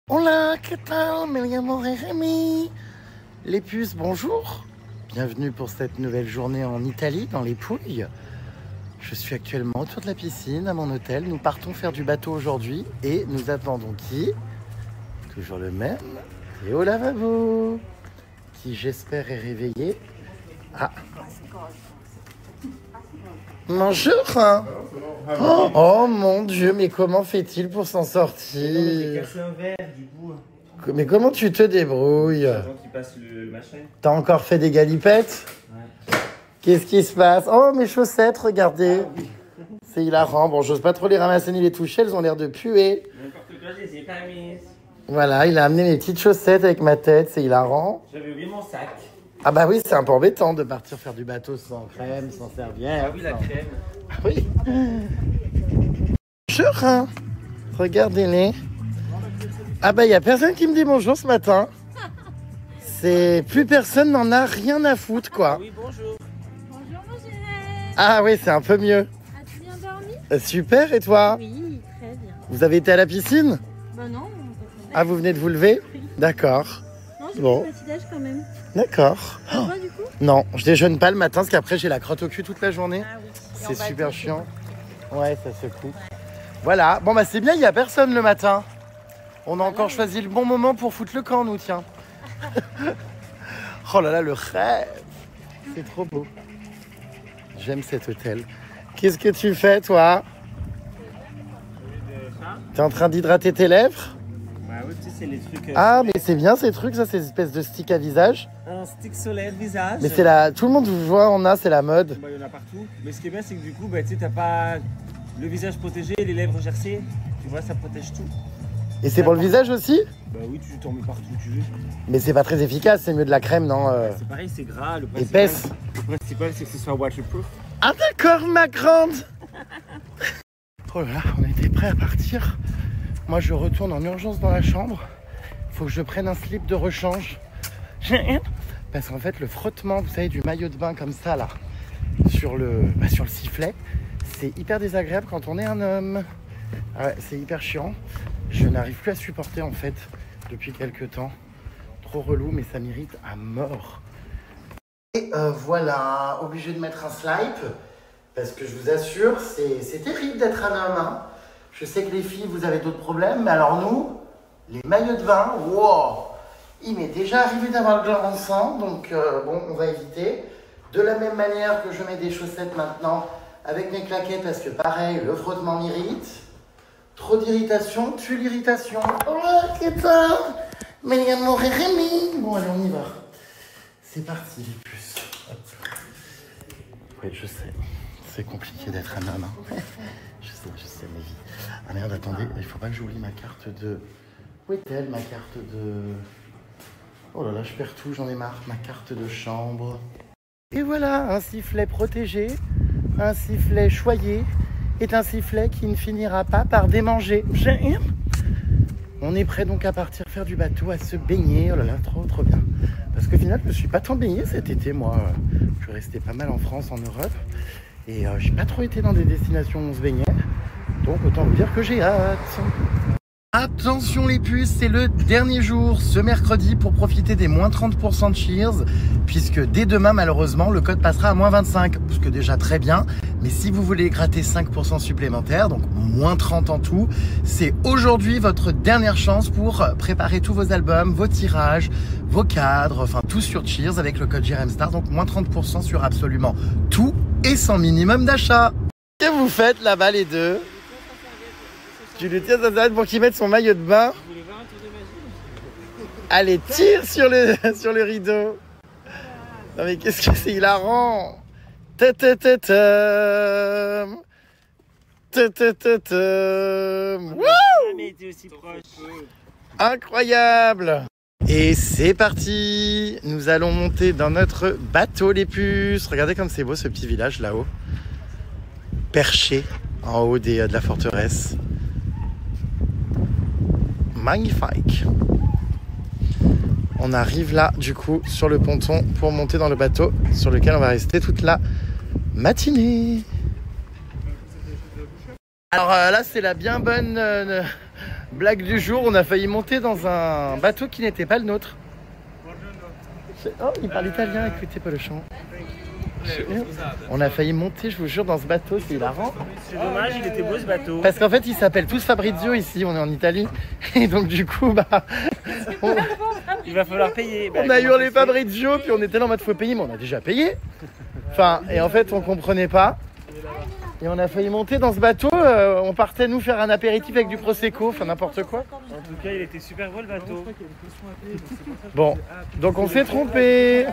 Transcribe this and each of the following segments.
Hola, ¿qué tal? Me llamo Rémi. Les puces, bonjour. Bienvenue pour cette nouvelle journée en Italie, dans les Pouilles. Je suis actuellement autour de la piscine, à mon hôtel. Nous partons faire du bateau aujourd'hui et nous attendons qui? Toujours le même, Théo Lavabo, qui j'espère est réveillé. Ah. Bonjour. Oh mon Dieu, mais comment fait-il pour s'en sortir? J'ai cassé un verre du coup. Mais comment tu te débrouilles? Avant qu'il passe le machin. T'as encore fait des galipettes? Ouais. Qu'est-ce qui se passe? Oh, mes chaussettes, regardez. C'est hilarant. Bon, j'ose pas trop les ramasser ni les toucher, elles ont l'air de puer. N'importe quoi, je les ai pas mises. Voilà, il a amené mes petites chaussettes avec ma tête, c'est hilarant. J'avais oublié mon sac. Ah bah oui, c'est un peu embêtant de partir faire du bateau sans crème, sans serviette. Ah oui, la crème. Ah oui. Bonjour, hein. Regardez-les. Ah bah il y a personne qui me dit bonjour ce matin. C'est plus personne n'en a rien à foutre quoi. Oui, bonjour. Bonjour mon Gérard. Ah oui, c'est un peu mieux. As-tu bien dormi? Super, et toi? Oui, très bien. Vous avez été à la piscine? Bah non. Ah, vous venez de vous lever? D'accord. Non, j'ai Bon. fait le petit-déj quand même. D'accord. Et toi du coup? Non, je déjeune pas le matin parce qu'après j'ai la crotte au cul toute la journée. Ah oui. C'est super chiant. Ouais, ça secoue. Voilà. Bon bah c'est bien, il y a personne le matin. On a encore choisi le bon moment pour foutre le camp, nous, tiens. Oh là là, le rêve. C'est trop beau. J'aime cet hôtel. Qu'est-ce que tu fais, toi? T'es en train d'hydrater tes lèvres? Bah oui, tu sais, c'est les trucs. Ah, mais c'est bien ces trucs, ça, ces espèces de sticks à visage. Un stick solaire visage. Mais c'est la... Tout le monde vous voit, on a, c'est la mode. Bah, il y en a partout. Mais ce qui est bien, c'est que du coup, bah, tu sais, t'as pas le visage protégé, les lèvres gercées. Tu vois, ça protège tout. Et c'est pour le visage aussi? Bah oui, tu t'en mets partout où tu veux. Mais c'est pas très efficace, c'est mieux de la crème, non? C'est pareil, c'est gras. Le Épaisse. principal, c'est que ce soit waterproof. Ah d'accord, ma grande. Oh là là, on était prêts à partir. Moi, je retourne en urgence dans la chambre. Faut que je prenne un slip de rechange. Parce qu'en fait, le frottement, vous savez, du maillot de bain comme ça, là, sur le sifflet, c'est hyper désagréable quand on est un homme. Ah ouais, c'est hyper chiant. Je n'arrive plus à supporter, en fait, depuis quelques temps. Trop relou, mais ça m'irrite à mort. Et voilà, obligé de mettre un slip. Parce que je vous assure, c'est terrible d'être un homme. Hein. Je sais que les filles, vous avez d'autres problèmes, mais alors nous, les maillots de bain, wow, il m'est déjà arrivé d'avoir le gland en sang, donc bon, on va éviter. De la même manière que je mets des chaussettes maintenant avec mes claquettes, parce que pareil, le frottement m'irrite. Trop d'irritation tue l'irritation. Oh là, qu'est-ce que mais il y a mon Rémi. Bon, allez, on y va. C'est parti, les puces. Oui, je sais. C'est compliqué d'être un homme. Hein. Je sais, ma vie. Ah merde, attendez, il faut pas que j'oublie ma carte de... Où est-elle, ma carte de... Oh là là, je perds tout, j'en ai marre. Ma carte de chambre. Et voilà, un sifflet protégé, un sifflet choyé, est un sifflet qui ne finira pas par démanger. On est prêt donc à partir faire du bateau, à se baigner. Oh là là, trop bien. Parce qu'au final, je ne me suis pas tant baigné cet été, moi. Je suis resté pas mal en France, en Europe. Et j'ai pas trop été dans des destinations où on se baignait. Donc autant vous dire que j'ai hâte. Attention les puces, c'est le dernier jour ce mercredi pour profiter des moins 30% de Cheers. Puisque dès demain, malheureusement, le code passera à moins 25. Ce que déjà très bien. Mais si vous voulez gratter 5% supplémentaires, donc moins 30 en tout, c'est aujourd'hui votre dernière chance pour préparer tous vos albums, vos tirages, vos cadres, enfin tout sur Cheers avec le code JRMSTAR. Donc moins 30% sur absolument tout et sans minimum d'achat. Qu'est-ce que vous faites là-bas les deux? Tu lui tiens sa serviette pour qu'il mette son maillot de bain. Je voulais voir un tour de magie. Allez, tire sur le rideau. Non mais qu'est-ce que c'est hilarant. Mais t'es aussi proche. Incroyable. Et c'est parti. Nous allons monter dans notre bateau les puces. Regardez comme c'est beau ce petit village là-haut. Perché en haut de la forteresse. Magnifique. On arrive là du coup sur le ponton pour monter dans le bateau sur lequel on va rester toute la matinée. Alors là c'est la bien bonne Blague du jour, on a failli monter dans un bateau qui n'était pas le nôtre. Oh, il parle italien, écoutez pas le chant. On a failli monter, je vous jure, dans ce bateau, c'est hilarant. C'est dommage, il était beau ce bateau. Parce qu'en fait, ils s'appellent tous Fabrizio ici, on est en Italie. Et donc du coup, Il va falloir payer. on a hurlé Fabrizio, puis on était là en mode faut payer, mais on a déjà payé. Enfin, et en fait, on comprenait pas. Et on a failli monter dans ce bateau, on partait nous faire un apéritif avec du prosecco, enfin n'importe quoi. En tout cas, il était super beau le bateau. Bon, donc on s'est trompé.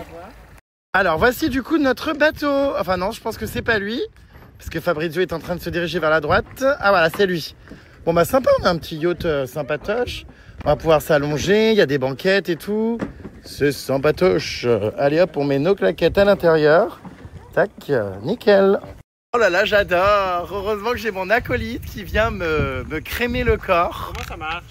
Alors voici du coup notre bateau. Enfin non, je pense que c'est pas lui, parce que Fabrizio est en train de se diriger vers la droite. Ah voilà, c'est lui. Bon bah sympa, on a un petit yacht sympatoche. On va pouvoir s'allonger, il y a des banquettes et tout. C'est sympatoche. Allez hop, on met nos claquettes à l'intérieur. Tac, nickel. Oh là là, j'adore. Heureusement que j'ai mon acolyte qui vient me crémer le corps. Comment ça marche?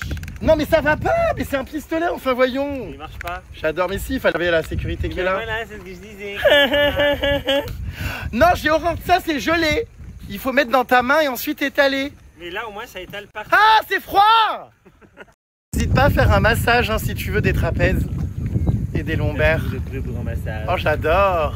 Non mais ça va pas, mais c'est un pistolet, enfin voyons. Il marche pas. J'adore, mais si, il fallait la sécurité qui est là. Voilà, c'est ce que je disais. Non, j'ai horreur de ça, c'est gelé. Il faut mettre dans ta main et ensuite étaler. Mais là, au moins, ça étale partout. Ah, c'est froid. N'hésite pas à faire un massage hein, si tu veux des trapèzes et des lombaires. Oh, j'adore.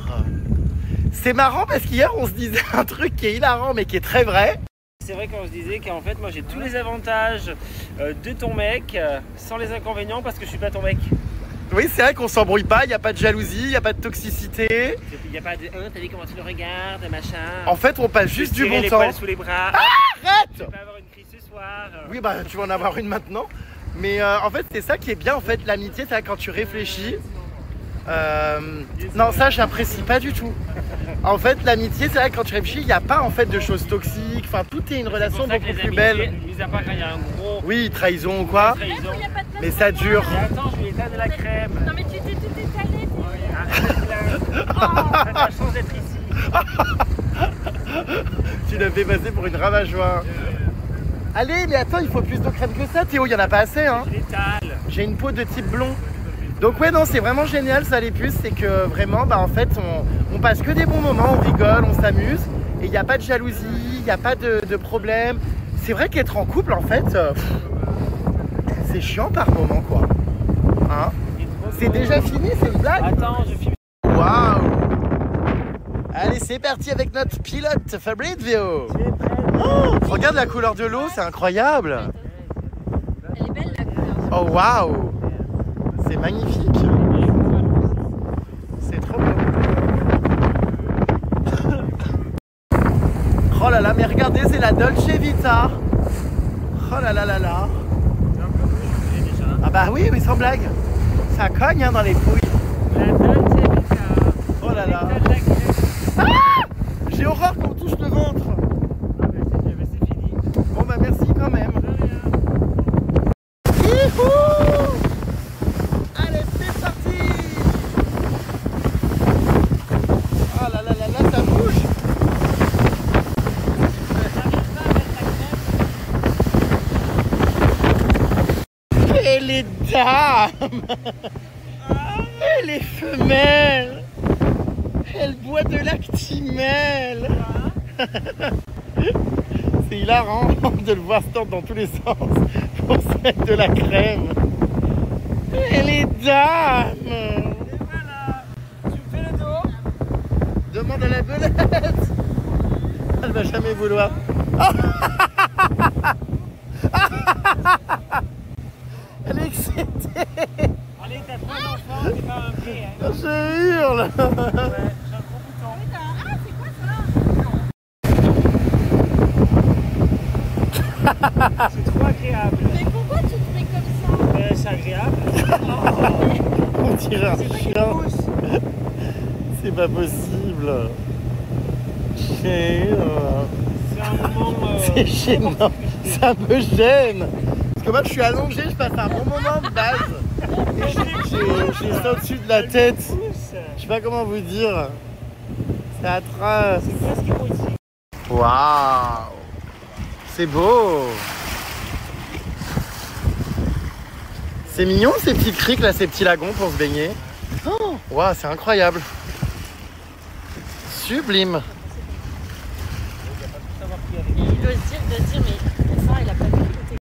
C'est marrant parce qu'hier, on se disait un truc qui est hilarant mais qui est très vrai. C'est vrai qu'on se disait qu'en fait, moi, j'ai tous les avantages de ton mec sans les inconvénients parce que je suis pas ton mec. Oui, c'est vrai qu'on s'embrouille pas, il n'y a pas de jalousie, il n'y a pas de toxicité. Il n'y a pas de t'as vu comment tu le regardes, machin. En fait, on passe juste du bon les temps. poils sous les bras. Arrête! Tu vas avoir une crise ce soir. Oui, bah tu vas en avoir une maintenant. Mais en fait, c'est ça qui est bien, en fait, l'amitié, c'est quand tu réfléchis. Non, ça, j'apprécie pas du tout. En fait, l'amitié, c'est vrai que quand tu réfléchis, il n'y a pas en fait de choses toxiques. Enfin, tout est une relation beaucoup plus belle. Mis à part quand il y a un gros. Oui, trahison ou quoi. Trahison. Mais ça dure. Et attends, je lui étale de la crème. Non mais tu t'es tout étalé. T'as la chance d'être ici. Tu l'as fait passer pour une ravageoire. Allez, mais attends, il faut plus de crème que ça, Théo, il n'y en a pas assez. Hein. Je l'étale. J'ai une peau de type blond. Donc ouais, non, c'est vraiment génial ça les puces, c'est que vraiment, bah en fait, on passe que des bons moments, on rigole, on s'amuse, et il n'y a pas de jalousie, il n'y a pas de problème. C'est vrai qu'être en couple, en fait, c'est chiant par moment, quoi. Hein? C'est déjà fini, c'est une blague? Attends, je filme. Waouh! Allez, c'est parti avec notre pilote, Fabrizio! Oh, regarde la couleur de l'eau, c'est incroyable! Elle est belle la couleur. Oh waouh! C'est magnifique. C'est trop beau. Oh là là, mais regardez, c'est la Dolce Vita. Oh là là là là. Ah bah oui, oui, sans blague. Ça cogne hein, dans les couilles. Oh là là. Ah, j'ai horreur qu'on touche le ventre. C'est fini. Bon bah merci quand même. Youhou! Allez, c'est parti! Oh là là là là, ça bouge! Et les dames! Et les femelles! Elle boit de l'actimel! C'est hilarant de le voir se tendre dans tous les sens pour se mettre de la crème. Et les dames! Et voilà. Tu me fais le dos. Demande à la belette! Elle va jamais vouloir. Elle est excitée! Allez, t'as 3 enfants, t'es pas un prix. Hein. Je hurle! Ouais, j'ai un gros bouton. Ah c'est quoi ça? C'est trop agréable. Mais pourquoi tu te fais comme ça? C'est agréable. On dirait un C'est pas qu'il chien. pousse. C'est pas possible. C'est un moment. C'est gênant. Ça me gêne. Parce que moi je suis allongé, je passe un bon moment de base. Et j'ai ça au-dessus de la tête. Je sais pas comment vous dire. C'est atroce. C'est presque émotif. Waouh! C'est beau! C'est mignon ces petites criques là, ces petits lagons pour se baigner. Oh, waouh, c'est incroyable! Sublime! Il doit se dire, mais ça, il a pas vu côté.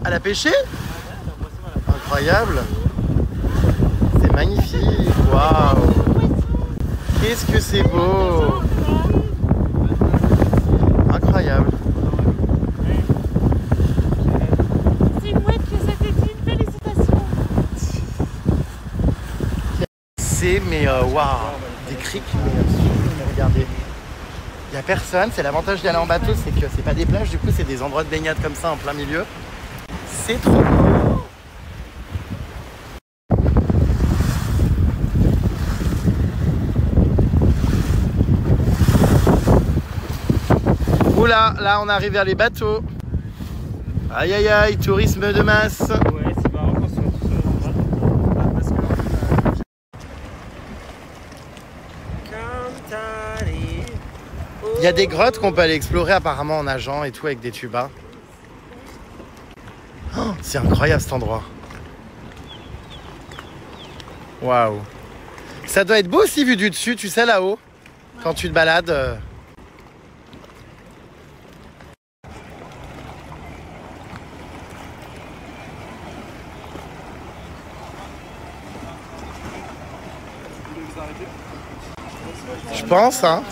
Elle a pêché? Incroyable. C'est magnifique. Waouh. Qu'est-ce que c'est beau. Incroyable. C'est une mouette que ça t'étine, félicitations. C'est mais waouh, des criques, mais regardez. Il n'y a personne, c'est l'avantage d'y aller en bateau, c'est que c'est pas des plages, du coup c'est des endroits de baignade comme ça en plein milieu. C'est trop beau. Oula, là on arrive vers les bateaux. Aïe aïe aïe, tourisme de masse. Ouais, c'est marrant qu'on soit tout seul au droit. Parce que Il y a des grottes qu'on peut aller explorer apparemment en nageant et tout avec des tubas. Oh, c'est incroyable cet endroit. Waouh. Ça doit être beau aussi vu du dessus, tu sais là-haut, quand tu te balades. Je pense, hein.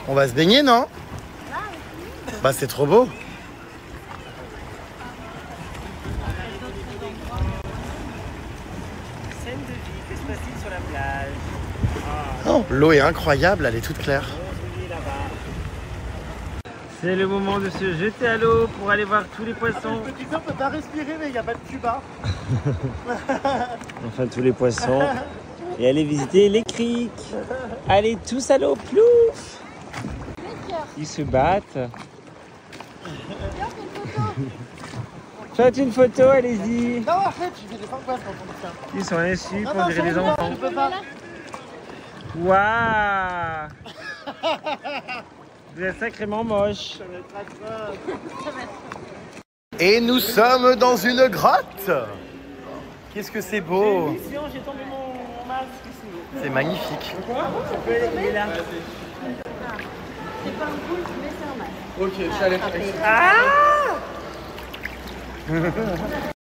On va se baigner, non? Bah c'est trop beau. scène de vie, que se passe-t-il sur la plage? Oh, l'eau est incroyable, elle est toute claire. C'est le moment de se jeter à l'eau pour aller voir tous les poissons. Le petit on peut pas respirer, mais il n'y a pas de tuba. Enfin, tous les poissons. Et aller visiter les criques. Allez tous à l'eau, plouf! Ils se battent. Faites une photo, allez-y. Non, arrête, tu fais des 5 passes quand on dit ça. Ils sont insus pour dirait les enfants. Je peux pas. Waouh! Vous êtes sacrément moche. Et nous sommes dans une grotte. Qu'est-ce que c'est beau. J'ai tombé mon masque ici. C'est magnifique. Il est là. C'est pas un poulpe, mais c'est un masque. Ok, je suis allé. Ah!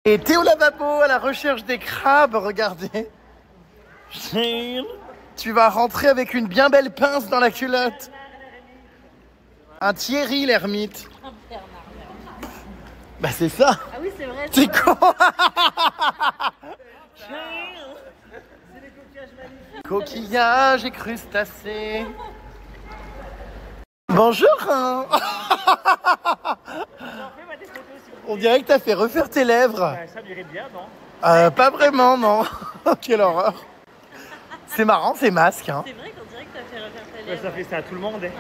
Et Théo Lavabo à la recherche des crabes, regardez. Tu vas rentrer avec une bien belle pince dans la culotte. Un Thierry l'ermite. Un Bernard. Bah c'est ça. Ah oui, c'est vrai. C'est con. Coquillages et crustacés. Bonjour. Hein. On dirait que t'as fait refaire tes lèvres. Ça lui irait bien, non? Pas vraiment, non. Quelle horreur. C'est marrant, ces masques. Hein. C'est vrai qu'on dirait que t'as fait refaire tes lèvres. Ça fait ça à tout le monde. Ouais.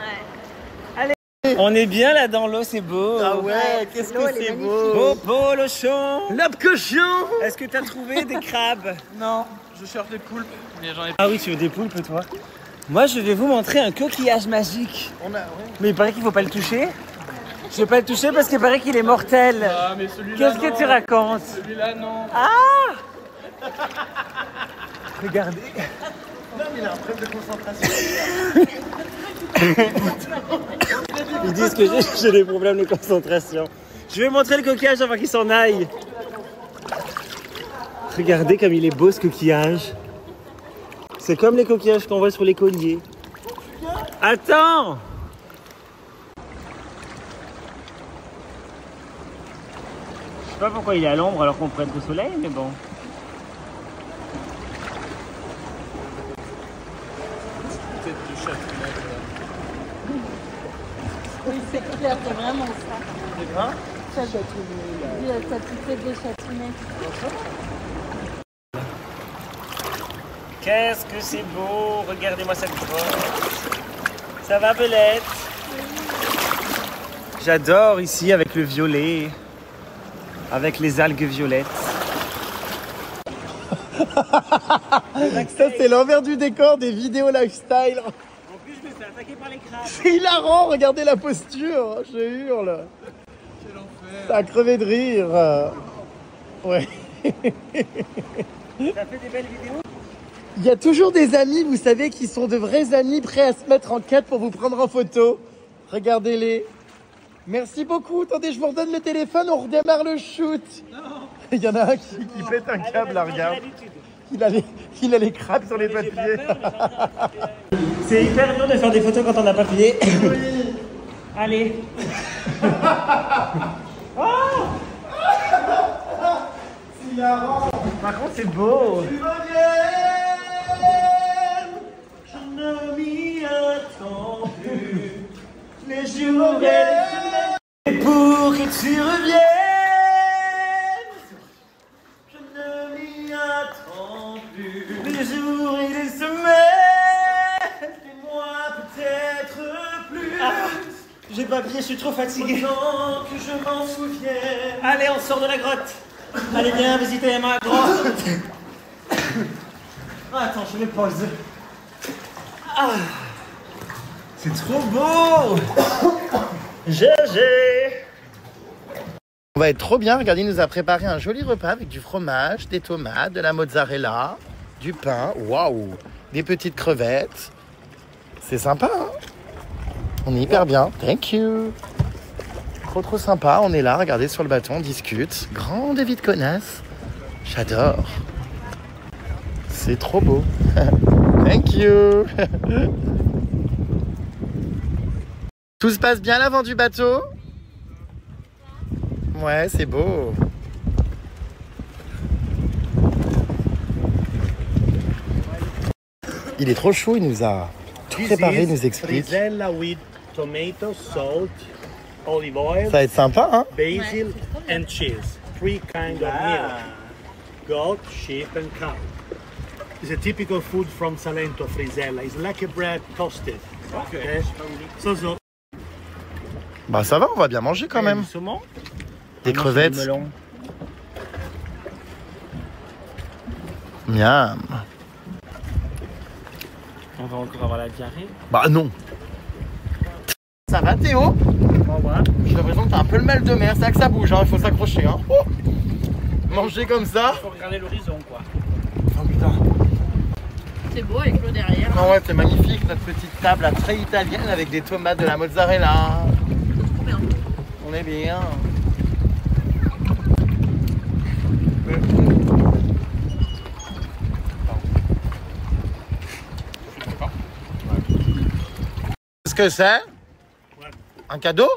On est bien là dans l'eau, c'est beau. Ah ouais, qu'est-ce que c'est beau. Beau, beau, Lochon. Le cochon. Est-ce que t'as trouvé des crabes? Non, je cherche des poulpes, mais j'en ai pas. Ah oui, tu veux des poulpes, toi? Moi, je vais vous montrer un coquillage magique. Mais il paraît qu'il faut pas le toucher. Je vais pas le toucher parce qu'il paraît qu'il est mortel. Ah, mais celui-là. Qu'est-ce que tu racontes? Celui-là, non. Ah! Regardez. Non, mais il a un problème de concentration. Ils disent que j'ai des problèmes de concentration. Je vais montrer le coquillage avant qu'il s'en aille. Regardez comme il est beau ce coquillage. C'est comme les coquillages qu'on voit sur les colliers. Attends! Je sais pas pourquoi il est à l'ombre alors qu'on prête au soleil, mais bon. Peut-être du chat. Oui, c'est clair, c'est vraiment ça. C'est vrai? T'as toute tête de chatinette. Qu'est-ce que c'est beau! Regardez-moi cette grotte. Ça va, Belette? J'adore ici avec le violet, avec les algues violettes. Ça, c'est l'envers du décor des vidéos lifestyle. En plus, je me fais attaquer par les crabes. C'est hilarant, regardez la posture. Je hurle. Ça a crevé de rire. Ouais. Ça fait des belles vidéos? Il y a toujours des amis, vous savez, qui sont de vrais amis prêts à se mettre en quête pour vous prendre en photo. Regardez-les. Merci beaucoup. Attendez, je vous redonne le téléphone, on redémarre le shoot. Non. Il y en a un qui pète un câble, là, regarde. Il a les crabes sur les papiers. C'est hyper dur de faire des photos quand on n'a pas filé. Oui. Allez. Oh, c'est hilarant. par contre, c'est beau. Je ne m'y attends plus. Les jours et les semaines. Et pour que tu reviennes, je ne m'y attends plus. Les jours et les semaines, et moi peut-être plus. Ah, j'ai pas pied, je suis trop fatigué. Autant que je m'en souvienne. Allez, on sort de la grotte. Allez, viens visiter ma grotte. Ah, attends, je me pose. Ah, c'est trop beau. GG. On va être trop bien. Regardez, il nous a préparé un joli repas avec du fromage, des tomates, de la mozzarella, du pain. Waouh. Des petites crevettes. C'est sympa, hein? On est hyper bien. Thank you. Trop sympa. On est là, regardez sur le bateau, on discute. Grande vie de connasse. J'adore. C'est trop beau. Thank you. Tout se passe bien à l'avant du bateau? Ouais, c'est beau. Il est trop chaud, il nous a tout préparé, il nous explique. Frisella with tomato, salt, olive oil, Ça va être sympa, hein? basil and cheese. 3 kinds of milk. Goat, sheep and cow. It's a typical food from Salento, Frisella. It's like a bread toasted. Okay. So, Bah ça va, on va bien manger quand même. Du saumon. Des crevettes. Du melon. Miam. On va encore avoir la diarrhée. Bah non. Ça va Théo? J'ai l'impression que t'as un peu le mal de mer, c'est là que ça bouge, hein. Il faut s'accrocher. Hein. Oh, manger comme ça. Il faut regarder l'horizon quoi. Oh putain. C'est beau avec l'eau derrière. Non ouais, c'est magnifique, notre petite table là, très italienne avec des tomates, de la mozzarella. Trop bien. On est bien. Qu'est-ce que c'est? Un cadeau?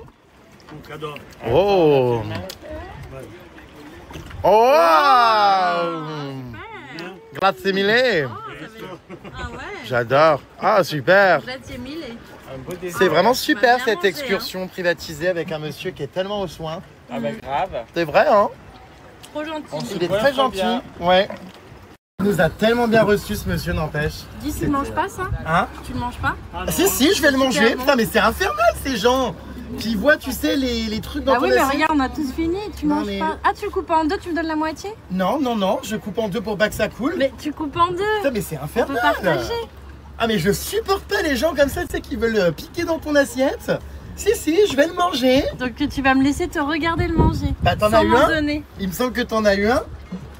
un cadeau. Oh! Oh! Grazie mille! Ah ouais. J'adore! Ah super! Grazie mille. C'est vraiment super bien cette mangé, excursion privatisée avec un monsieur qui est tellement au soin. Ah bah grave. C'est vrai, hein? Trop gentil. Il est très gentil. Ouais. Il nous a tellement bien reçus ce monsieur, n'empêche. Dis, tu le manges pas ça? Hein? Tu le manges pas? Si, je vais le manger. bon. Putain, mais c'est infernal ces gens qui voient, tu sais, les trucs dans Bah ton oui, mais assiette. regarde, on a tous fini. Tu Non, manges mais- pas. Ah, tu le coupes en deux, tu me donnes la moitié? Non, je coupe en deux pour pas que ça coule. Mais tu coupes en deux. Putain, mais c'est On infernal. peut partager. Ah, mais je supporte pas les gens comme ça, tu sais, qui veulent piquer dans ton assiette. Si, je vais le manger. Donc tu vas me laisser te regarder le manger. Bah, t'en sans as eu m'en un? donner. Il me semble que t'en as eu un.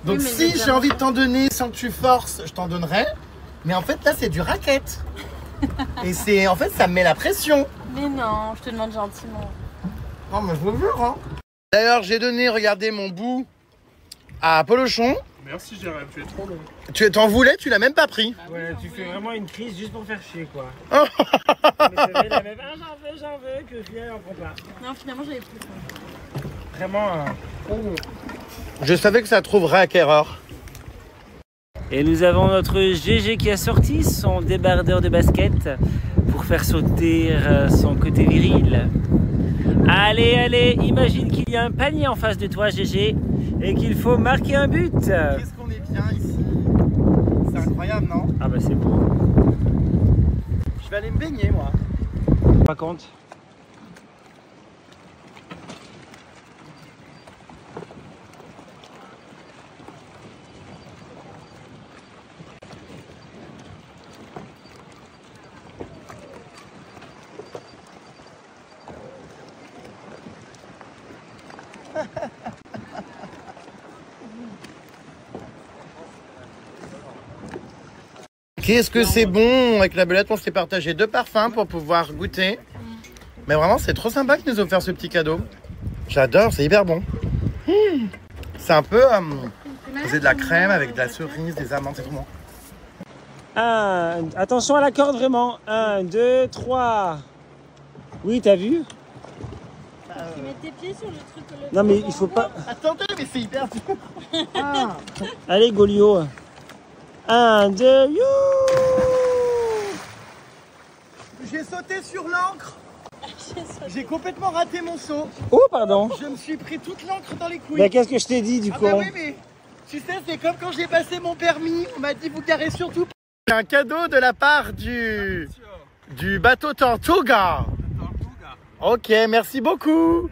Donc Oui, mais si j'ai j'ai envie de t'en donner sans que tu forces, je t'en donnerai. Mais en fait, là, c'est du racket. Et c'est, en fait, ça me met la pression. Mais non, je te demande gentiment. Non, mais je vous jure, hein. D'ailleurs, j'ai donné, regardez, mon bout à Polochon. Merci Jérém, tu es trop long. Tu t'en voulais, tu l'as même pas pris. Ouais, tu fais vraiment une crise juste pour faire chier quoi. Oh. Mais c'est vrai, la même. Ah, j'en veux, que finalement on prend pas. Non, finalement, j'avais plus faim. Vraiment. Je savais que ça trouverait acquéreur. Et nous avons notre GG qui a sorti son débardeur de basket pour faire sauter son côté viril. Allez, imagine qu'il y a un panier en face de toi GG et qu'il faut marquer un but. Qu'est-ce qu'on est bien ici. C'est incroyable, non? Ah bah c'est beau. Je vais aller me baigner, moi. Pas compte. Qu'est-ce que c'est bon. Avec la belette, on s'est partagé 2 parfums pour pouvoir goûter. Mais vraiment, c'est trop sympa qu'ils nous ont offert ce petit cadeau. J'adore, c'est hyper bon. C'est un peu... c'est de la crème avec de la cerise, des amandes, c'est trop bon. Attention à la corde vraiment. 1, 2, 3. Oui, t'as vu? Tu mets tes pieds sur le truc. Non mais il faut pas... Attendez, mais c'est hyper dur. Allez Golio. 1, 2, you. J'ai sauté sur l'encre. J'ai complètement raté mon saut. Oh pardon. Je me suis pris toute l'encre dans les couilles. Mais qu'est-ce que je t'ai dit du coup? Bah oui, mais tu sais, c'est comme quand j'ai passé mon permis. On m'a dit vous garez surtout pas. C'est un cadeau de la part du bateau Tortuga. Ok, merci beaucoup.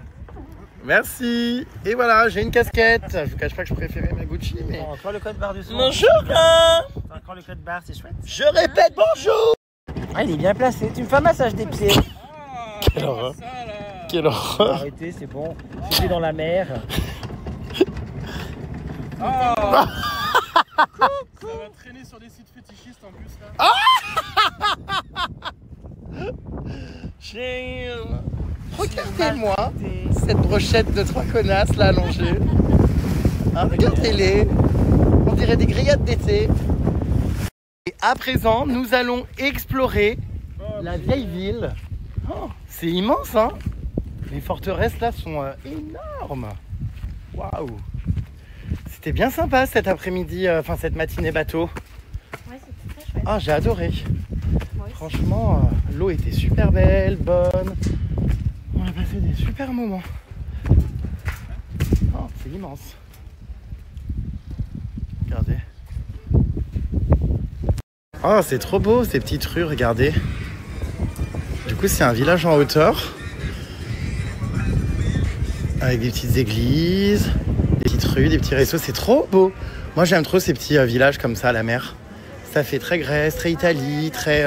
Merci. Et voilà, j'ai une casquette. Je vous cache pas que je préférais ma Gucci, mais... Encore le code barre du son. Bonjour. Encore le code barre, c'est chouette. Je répète bonjour. Ah, il est bien placé. Tu me fais un massage des pieds. Quelle horreur. Quelle horreur. Arrêtez, c'est bon. J'étais dans la mer. Ça va traîner sur des sites fétichistes en plus là. Regardez-moi cette brochette de 3 connasses là allongée. Hein, regardez-les. On dirait des grillades d'été. Et à présent, nous allons explorer la vieille ville. Oh, c'est immense, hein? Les forteresses là sont énormes. Waouh! C'était bien sympa cet après-midi, enfin cette matinée bateau. Ouais, c'était très chouette. Ah, j'ai adoré. Moi aussi. Franchement, l'eau était super belle, bonne. On a passé des super moments. Oh, c'est immense. Regardez. Oh, c'est trop beau ces petites rues, regardez. Du coup, c'est un village en hauteur. Avec des petites églises, des petites rues, des petits réseaux. C'est trop beau. Moi, j'aime trop ces petits villages comme ça à la mer. Ça fait très Grèce, très Italie, très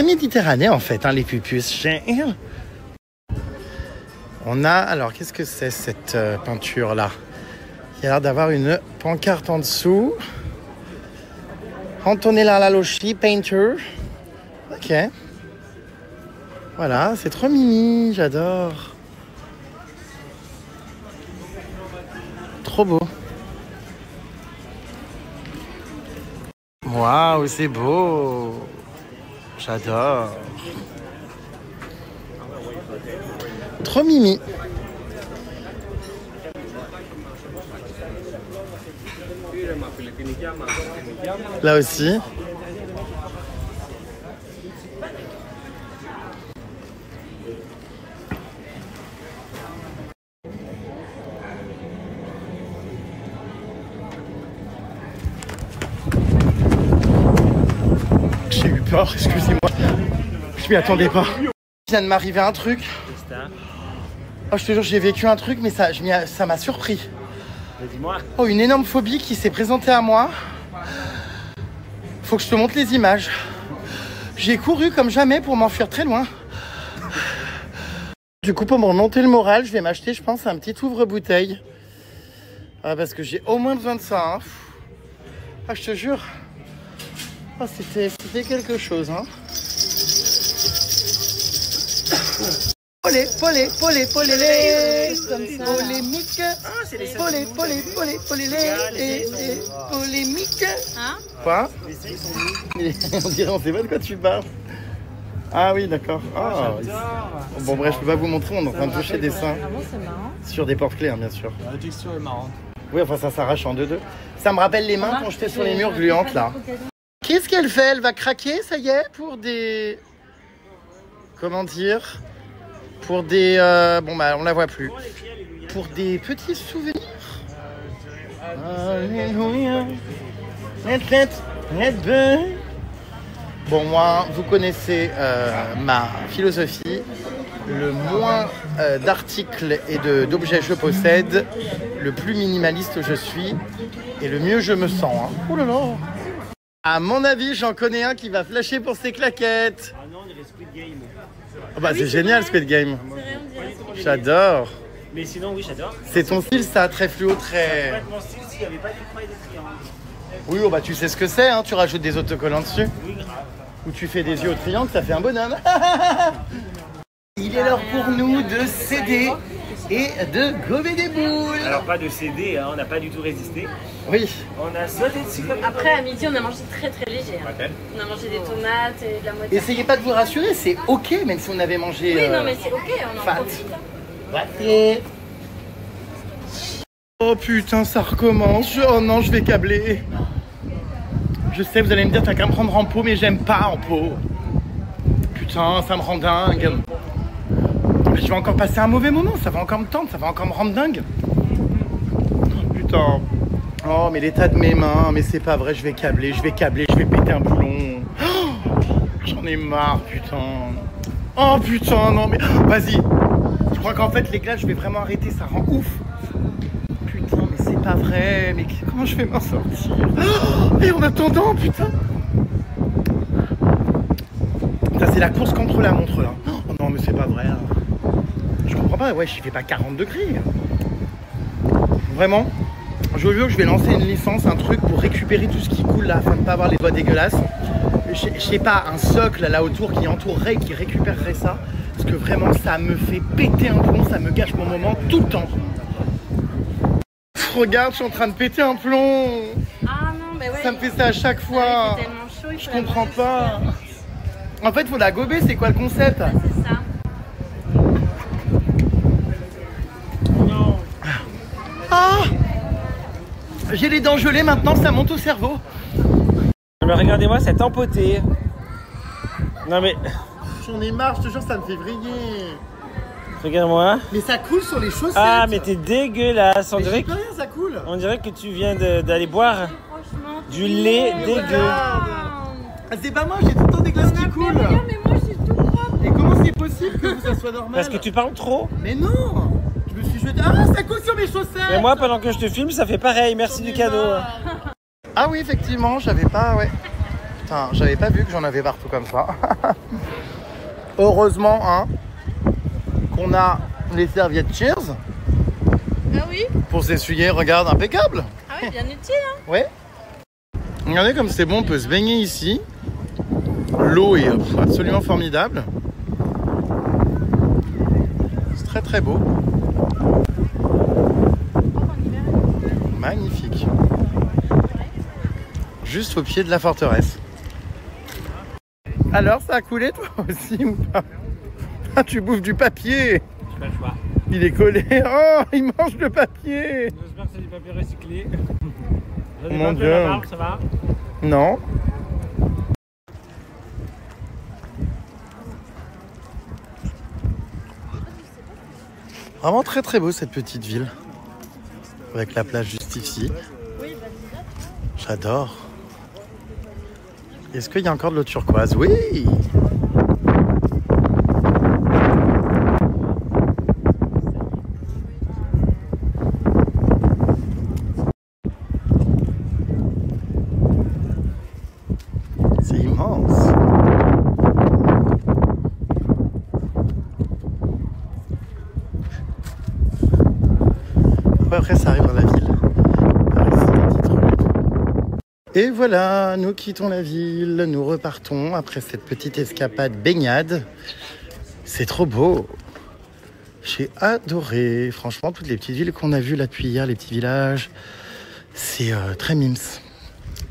Méditerranée en fait, hein, les pupus. On a, alors qu'est-ce que c'est cette peinture là? Il y a l'air d'avoir une pancarte en dessous. Antonella Laloschi, painter. Ok. Voilà, c'est trop mimi, j'adore. Trop beau. Waouh, c'est beau. J'adore. Trop mimi. Là aussi. J'ai eu peur, excusez-moi. Je m'y attendais pas. Il vient de m'arriver un truc. Oh, je te jure, j'ai vécu un truc, mais ça m'a surpris. Dis-moi. Oh, une énorme phobie qui s'est présentée à moi. Faut que je te montre les images. J'ai couru comme jamais pour m'enfuir très loin. Du coup, pour me remonter le moral, je vais m'acheter, je pense, un petit ouvre-bouteille. Ah, parce que j'ai au moins besoin de ça. Hein. Ah, je te jure. Oh, c'était quelque chose. Hein. Polé, polé, polé, polé, les, comme ça. Polémique. Polé, polé, polé, polé, les, polémique. Hein? Quoi? On dirait, on sait pas de quoi tu parles. Ah oui, d'accord. Ah, bon, bref, je peux pas vous montrer, on est en train de toucher des seins. Ah bon, c'est marrant. Sur des porte-clés, hein, bien sûr. La texture est marrante. Oui, enfin, ça s'arrache en deux. Ça me rappelle les mains quand j'étais sur les murs gluantes, là. Qu'est-ce qu'elle fait? Elle va craquer, ça y est, pour des... Comment dire? Pour des... Bon, bah, on la voit plus. Pour des petits souvenirs. Alléluia. Bon, moi, vous connaissez ma philosophie. Le moins d'articles et d'objets je possède, le plus minimaliste je suis et le mieux je me sens. Hein. Oh là là! À mon avis, j'en connais un qui va flasher pour ses claquettes. Ah non, on dirait Squid Game. Oh bah, c'est génial, Squid Game. J'adore. Mais sinon, oui, j'adore. C'est ton style, ça, très fluo, très... Ouais, mon style, s'il n'y avait pas d'écran et des triangles. Oui, oh bah tu sais ce que c'est, hein, tu rajoutes des autocollants dessus. Oui, grave. Ou tu fais des yeux au triangle, ça fait un bonhomme. Il est l'heure pour nous de céder et de gober des boules. Alors pas de céder, hein, on n'a pas du tout résisté. Oui. On a sauté dessus comme ça. Après, à midi, on a mangé très très léger. Hein. On a mangé des tomates et de la moitié. Essayez pas de vous rassurer, c'est ok même si on avait mangé... Oui, non mais c'est ok, on en fat. profite. Hein. Ouais. Oh putain, ça recommence. Oh non, je vais câbler. Je sais, vous allez me dire, t'as qu'à me prendre en pot, mais j'aime pas en pot. Putain, ça me rend dingue. Je vais encore passer un mauvais moment, ça va encore me tendre, ça va encore me rendre dingue. Oh, putain. Oh, mais l'état de mes mains, mais c'est pas vrai, je vais câbler, je vais péter un boulon. Oh, j'en ai marre, putain. Oh putain, non mais... Vas-y. Je crois qu'en fait, les glaces, je vais vraiment arrêter, ça rend ouf. Putain, mais c'est pas vrai, mais comment je vais m'en sortir? Oh, et en attendant, putain. Ça, c'est la course contre la montre, là. Oh non, mais c'est pas vrai, là. Je comprends pas, ouais, j'y fais pas 40 degrés. Vraiment, je veux que je vais lancer une licence, un truc pour récupérer tout ce qui coule là, afin de pas avoir les doigts dégueulasses. Je sais pas, un socle là autour qui entourerait, qui récupérerait ça. Parce que vraiment, ça me fait péter un plomb, ça me gâche mon moment tout le temps. Regarde, je suis en train de péter un plomb. Ah non, mais ouais. Ça me fait ça à chaque fois. C'est tellement chaud, il Je faut la comprends manger pas. En fait, faut la gober, c'est quoi le concept? aussi. C'est ça. Ah! J'ai les dents gelées maintenant, ça monte au cerveau. Mais regardez-moi cette empotée. Non mais, J'en ai marre, je te jure, ça me fait vriller. regarde-moi. Mais ça coule sur les chaussettes. Ah mais t'es dégueulasse. On Mais dirait, j'y peux rien, ça coule. on dirait que tu viens d'aller boire Franchement. du lait Mais dégueu. regarde. Ah, c'est pas moi, j'ai tout le temps des glaces qui Mais coulent. regarde, mais moi je suis tout propre. Et comment c'est possible que ça soit normal? Parce que tu parles trop. Mais non. Je me suis jeté. Ah, ça coule sur mes chaussettes. Et moi pendant que je te filme ça fait pareil. Merci du cadeau. Ah oui, effectivement, j'avais pas, ouais. Putain, j'avais pas vu que j'en avais partout comme ça. Heureusement, hein, qu'on a les serviettes Cheers Ah oui. pour s'essuyer. Regarde, impeccable. Ah oui, bien utile. Hein. Ouais. Regardez comme c'est bon, on peut se baigner ici. L'eau est absolument formidable. C'est très très beau. Magnifique. Juste au pied de la forteresse. Alors, ça a coulé toi aussi ou pas? Ah, tu bouffes du papier. J'ai pas le choix. Il est collé. Oh, il mange le papier. J'espère que c'est du papier recyclé. Mon Dieu. Ça va? Non. Vraiment très très beau cette petite ville. Avec la plage juste ici. J'adore. Est-ce qu'il y a encore de l'eau turquoise? Oui. C'est immense. Après, ça arrive dans la ville. Par ici, la petite rue. Et voilà, nous quittons la ville, nous repartons après cette petite escapade baignade. C'est trop beau. J'ai adoré. Franchement, toutes les petites villes qu'on a vues là depuis hier, les petits villages, c'est très mimes.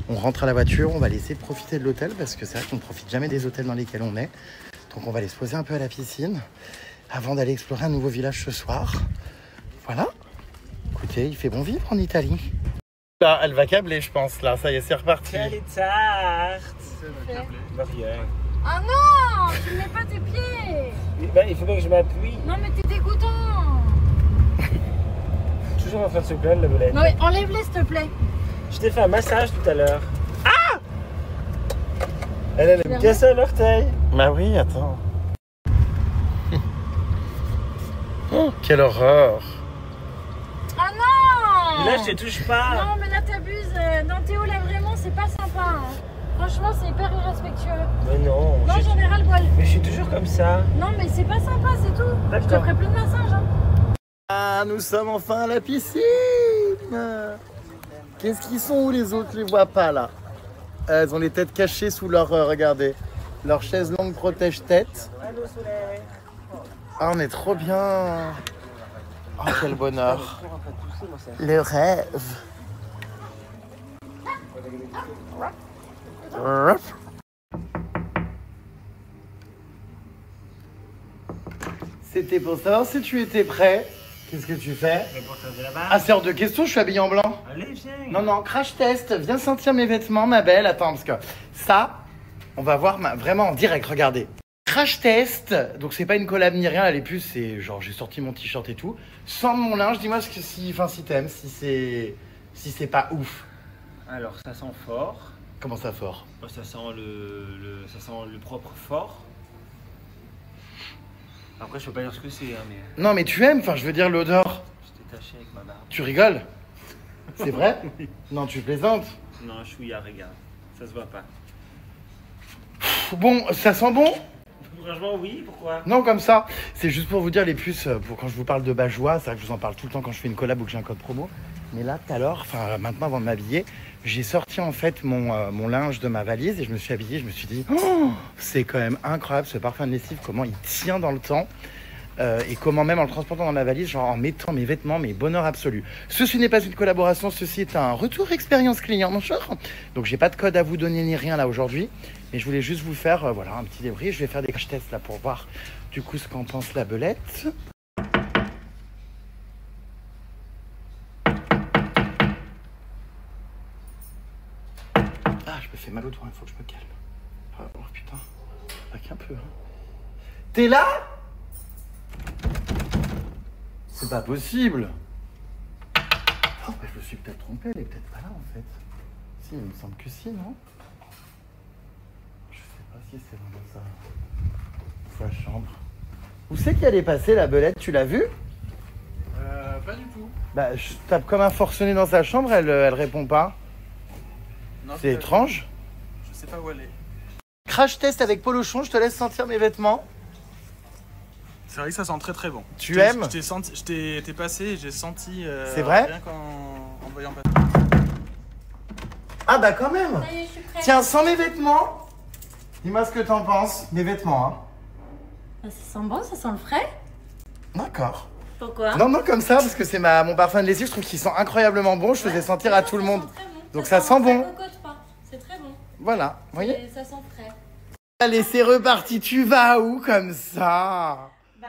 On rentre à la voiture, on va laisser profiter de l'hôtel parce que c'est vrai qu'on ne profite jamais des hôtels dans lesquels on est. Donc on va aller se poser un peu à la piscine avant d'aller explorer un nouveau village ce soir. Voilà. Écoutez, il fait bon vivre en Italie. Là, elle va câbler, je pense. Là, ça y est, c'est reparti. Quelle tarte! Bah, rien. Ah non, tu mets pas tes pieds. Bah, il faut bien que je m'appuie. Non mais t'es dégoûtant. Toujours en train de se plaindre la belette. Non mais enlève-les s'il te plaît. Je t'ai fait un massage tout à l'heure. Ah! Elle me cassé un orteil. Bah oui, attends. Oh, quelle horreur. Ah non. Là, je te touche pas. Non mais là t'abuses. Non Théo là vraiment c'est pas sympa. Hein. Franchement c'est hyper irrespectueux. Mais non. Non j'en ai ras le poil. Mais je suis toujours comme ça. Non mais c'est pas sympa c'est tout. Je te D'accord. ferai plus de massage. Hein. Ah, nous sommes enfin à la piscine. Qu'est-ce qu'ils sont où les autres? Je les vois pas là. Elles ont les têtes cachées sous leur, regardez, leur chaise longue protège-tête. Allô, soleil. Ah, on est trop bien. Oh, quel bonheur. Le rêve. C'était pour savoir si tu étais prêt. Qu'est-ce que tu fais? Ah, c'est hors de question, je suis habillé en blanc. Allez, viens. Non, non, crash test. Viens sentir mes vêtements, ma belle. Attends, parce que ça, on va voir vraiment en direct. Regardez. Crash test. Donc, c'est pas une collab ni rien. Les puces, c'est genre, j'ai sorti mon t-shirt et tout. Sans mon linge, dis-moi si t'aimes, si c'est pas ouf. Alors, ça sent fort. Comment ça, fort? Ça sent ça sent le propre fort. Après, je peux pas dire ce que c'est, hein, mais Non, mais tu aimes, enfin, je veux dire l'odeur. j'étais taché avec ma barbe. Tu rigoles? C'est vrai? Non, tu plaisantes. Non, chouïa, regarde. Ça se voit pas. Bon, ça sent bon? Franchement, oui, pourquoi? Non, comme ça. C'est juste pour vous dire les puces, pour quand je vous parle de Bajois, c'est vrai que je vous en parle tout le temps quand je fais une collab ou que j'ai un code promo. Mais là, tout à l'heure, enfin maintenant avant de m'habiller, j'ai sorti en fait mon linge de ma valise et je me suis habillé, je me suis dit, oh, c'est quand même incroyable ce parfum de lessive, comment il tient dans le temps. Et comment même en le transportant dans ma valise, genre en mettant mes vêtements, mais bonheur absolu. Ceci n'est pas une collaboration, ceci est un retour expérience client, mon cher. Donc j'ai pas de code à vous donner ni rien là aujourd'hui, mais je voulais juste vous faire voilà un petit débrief. Je vais faire des crash tests là pour voir du coup ce qu'en pense la belette. Ah, je me fais mal au doigt, il faut que je me calme. Oh putain, pas qu'un peu. Hein. T'es là? C'est pas possible. Oh, bah, je me suis peut-être trompé, elle est peut-être pas là en fait. Si, il me semble que si, non? Je sais pas si c'est vraiment ça. Sa chambre. Où c'est qu'elle est passée la belette? Tu l'as vue? Pas du tout. Bah, je tape comme un forcené dans sa chambre, elle répond pas. Non, C'est étrange. Je sais pas où elle est. Crash test avec Polochon, je te laisse sentir mes vêtements. C'est vrai que ça sent très très bon. Tu aimes? Je t'ai passé et j'ai senti. C'est vrai? Rien qu'en voyant pas. Ah bah quand même. Ça y est, je suis prête. Tiens, sans mes vêtements. Dis-moi ce que t'en penses. Mes vêtements, hein. Ah, ça sent bon, ça sent le frais. D'accord. Pourquoi? Non, non, comme ça, parce que c'est mon parfum de lessive, je trouve qu'il sent incroyablement bon. Je faisais sentir à tout le monde. Donc ça sent bon. Ça cocotte pas. C'est très bon. Voilà, vous voyez? Et ça sent frais. Allez, c'est reparti. Tu vas où comme ça? Bah,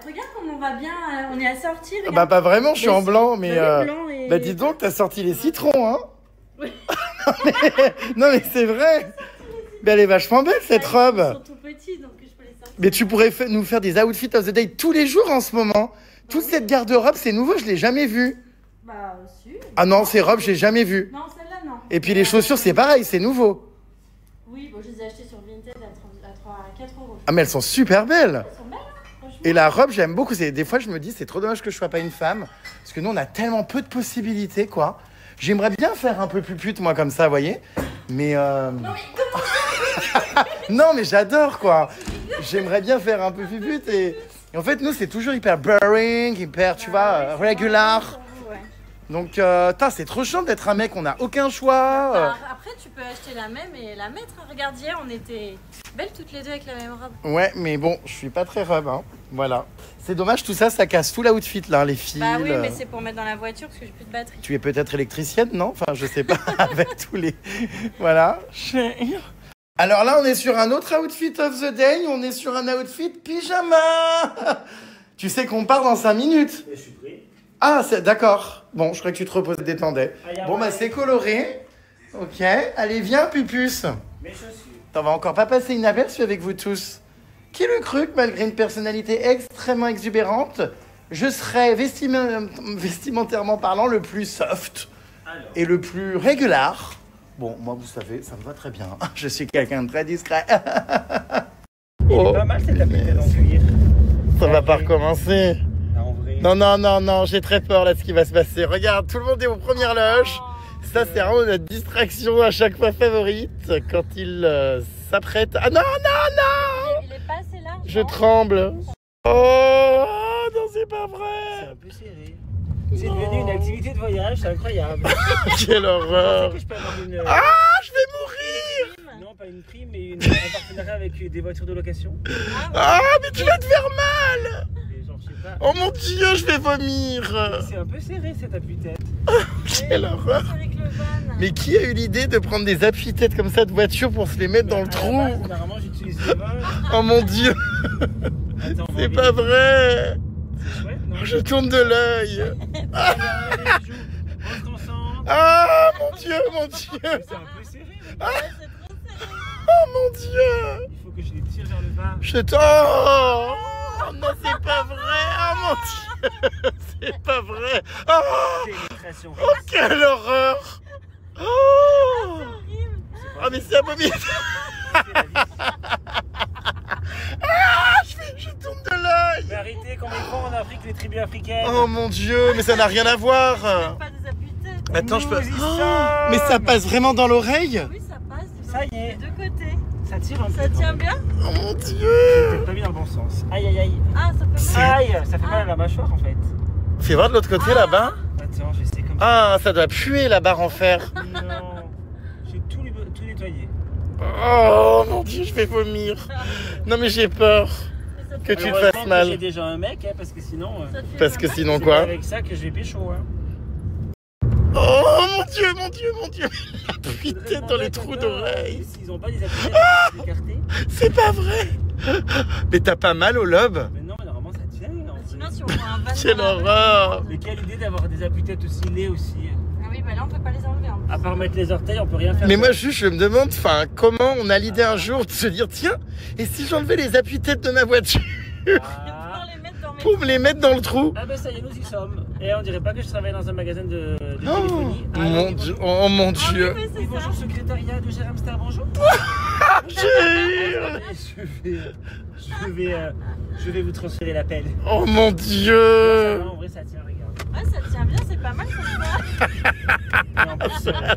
regarde comme on va bien. On est assortis. Bah, pas vraiment, je suis en blanc, mais. Blanc et... Bah, dis donc, t'as sorti les citrons, hein? Oui. Non, mais c'est vrai. Mais elle est vachement belle, cette robe. Ils sont tout petits, donc je peux les sortir. Mais tu pourrais nous faire des outfits of the day tous les jours en ce moment. Toute cette garde-robe, c'est nouveau, je l'ai jamais vu. Bah, aussi. Ah non, ces robes, j'ai jamais vu. Non, celle-là, non. Et puis les chaussures, c'est pareil, c'est nouveau. Oui, bon, je les ai achetées sur Vinted à 4 €. Ah, mais elles sont super belles. Elles sont belles, hein, franchement. Et la robe, j'aime beaucoup. Des fois, je me dis, c'est trop dommage que je sois pas une femme. Parce que nous, on a tellement peu de possibilités, quoi. J'aimerais bien faire un peu plus pute, moi, comme ça, vous voyez. Mais. Non, mais comment Non, mais j'adore, quoi. J'aimerais bien faire un peu plus pute. Et en fait, nous, c'est toujours hyper boring, hyper, tu vois, regular. Ouais. Donc, c'est trop chiant d'être un mec, on n'a aucun choix. Bah, après, tu peux acheter la même et la mettre. Regarde, hier, on était belles toutes les deux avec la même robe. Ouais, mais bon, je suis pas très robe, hein. Voilà. C'est dommage, tout ça, ça casse tout l'outfit, là, les fils. Bah oui, mais c'est pour mettre dans la voiture parce que j'ai plus de batterie. Tu es peut-être électricienne, non? Enfin, je sais pas, avec tous les... Voilà. Alors là, on est sur un autre outfit of the day, on est sur un outfit pyjama. Tu sais qu'on part dans 5 minutes. Je suis pris. Ah, d'accord. Bon, je crois que tu te reposes, détendais. Bon, bah, c'est coloré. Ok. Allez, viens, Pupus. Mes chaussures. On va encore pas passer inaperçu avec vous tous. Qui le cru que malgré une personnalité extrêmement exubérante, je serais vestimentairement parlant le plus soft et le plus régular. Bon, moi, vous savez, ça me va très bien. Je suis quelqu'un de très discret. Il est pas mal cette appliquée en cuir. Ça va pas recommencer. Ah, en vrai. Non, non, non, non, j'ai très peur là de ce qui va se passer. Regarde, tout le monde est aux premières loges. Ça, c'est vraiment notre distraction à chaque fois favorite quand il s'apprête. Ah non, non, non! Il est pas assez large. Je non tremble. Oh, non, c'est pas C'est vrai. un peu serré. C'est devenu une activité de voyage, c'est incroyable. Quelle horreur. Je peux avoir une... Ah, je vais mourir. Non, pas une prime, mais un partenariat avec des voitures de location. Ah, mais tu vas te faire mal. Oh mon dieu, je vais vomir. C'est un peu serré cette appui-tête. Quelle horreur. Avec le van. Mais qui a eu l'idée de prendre des appuis-têtes comme ça de voiture pour se les mettre dans le trou? Normalement, j'utilise le vol. Oh mon dieu. Attends, on va C'est pas vérifier. vrai. C'est chouette, non? Je tourne de l'œil. Allez, les joues. On se concentre. Ah mon dieu, mon dieu. C'est un peu serré. Mais Ouais, c'est trop serré. Oh mon dieu. il faut que je les tire vers le bas. Je t'en... Oh non, c'est pas vrai. Oh mon dieu. C'est pas vrai. Oh, Pénétration. oh quelle horreur. Oh, Horrible. ah mais c'est abominable. Je tourne de l'œil. Mais arrêtez, comme ils font en Afrique, les tribus africaines. Oh mon dieu, mais ça n'a rien à voir. Pas des appuis-têtes. Attends, je peux... Nous y Oh, sommes. mais ça passe vraiment dans l'oreille. Oui, ça passe. Ça y est. Des deux côtés. Ça tire un peu. Ça tient bien? Oh mon dieu. Peut-être pas mis dans le bon sens. Aïe aïe aïe. Ah, ça fait mal. Aïe, ça fait mal à la mâchoire en fait. Fais voir de l'autre côté là-bas. Attends, j'essaie comme ça. Ah, ça doit puer la barre en fer. Non. J'ai tout nettoyé. Oh mon dieu, je vais vomir. Non mais j'ai peur Ça te que fait tu te mal. fasses Heureusement que mal. J'ai déjà un mec, hein, parce que sinon. Ça te fait Parce pas que mal? sinon c'est quoi? avec ça que je vais pécho. Hein. Oh mon dieu, mon dieu, mon dieu. Putain, dans les trous d'oreilles. S'ils ont pas des appuis écartés. C'est pas vrai. Mais t'as pas mal au lobe? Mais non, mais normalement ça tient. Non, Sinon, si on voit un van. Quelle dans la rue- horreur. mais quelle idée d'avoir des appuis-têtes aussi laids aussi. Ah oui, bah là, on peut pas les enlever. En plus. À part mettre les orteils, on peut rien faire. Mais moi juste je me demande, enfin, comment on a l'idée un jour de se dire, tiens, et si j'enlevais les appuis-têtes de ma voiture Ah. Pour les mettre dans mes. pour me les mettre dans le trou? Ah ben ça y est, nous y sommes. Et on dirait pas que je travaille dans un magasin de Oh téléphonie. Ah, mon oui, dieu, bonjour. oh mon Ah oui, dieu. oui, Oui, c'est bonjour, ça. secrétariat de Gérard bonjour. J'ai- Je vais vous transférer l'appel. Oh mon dieu. En vrai, ça tient, regarde. Ah, ça tient bien, c'est pas mal comme ça. Et en plus, j'avais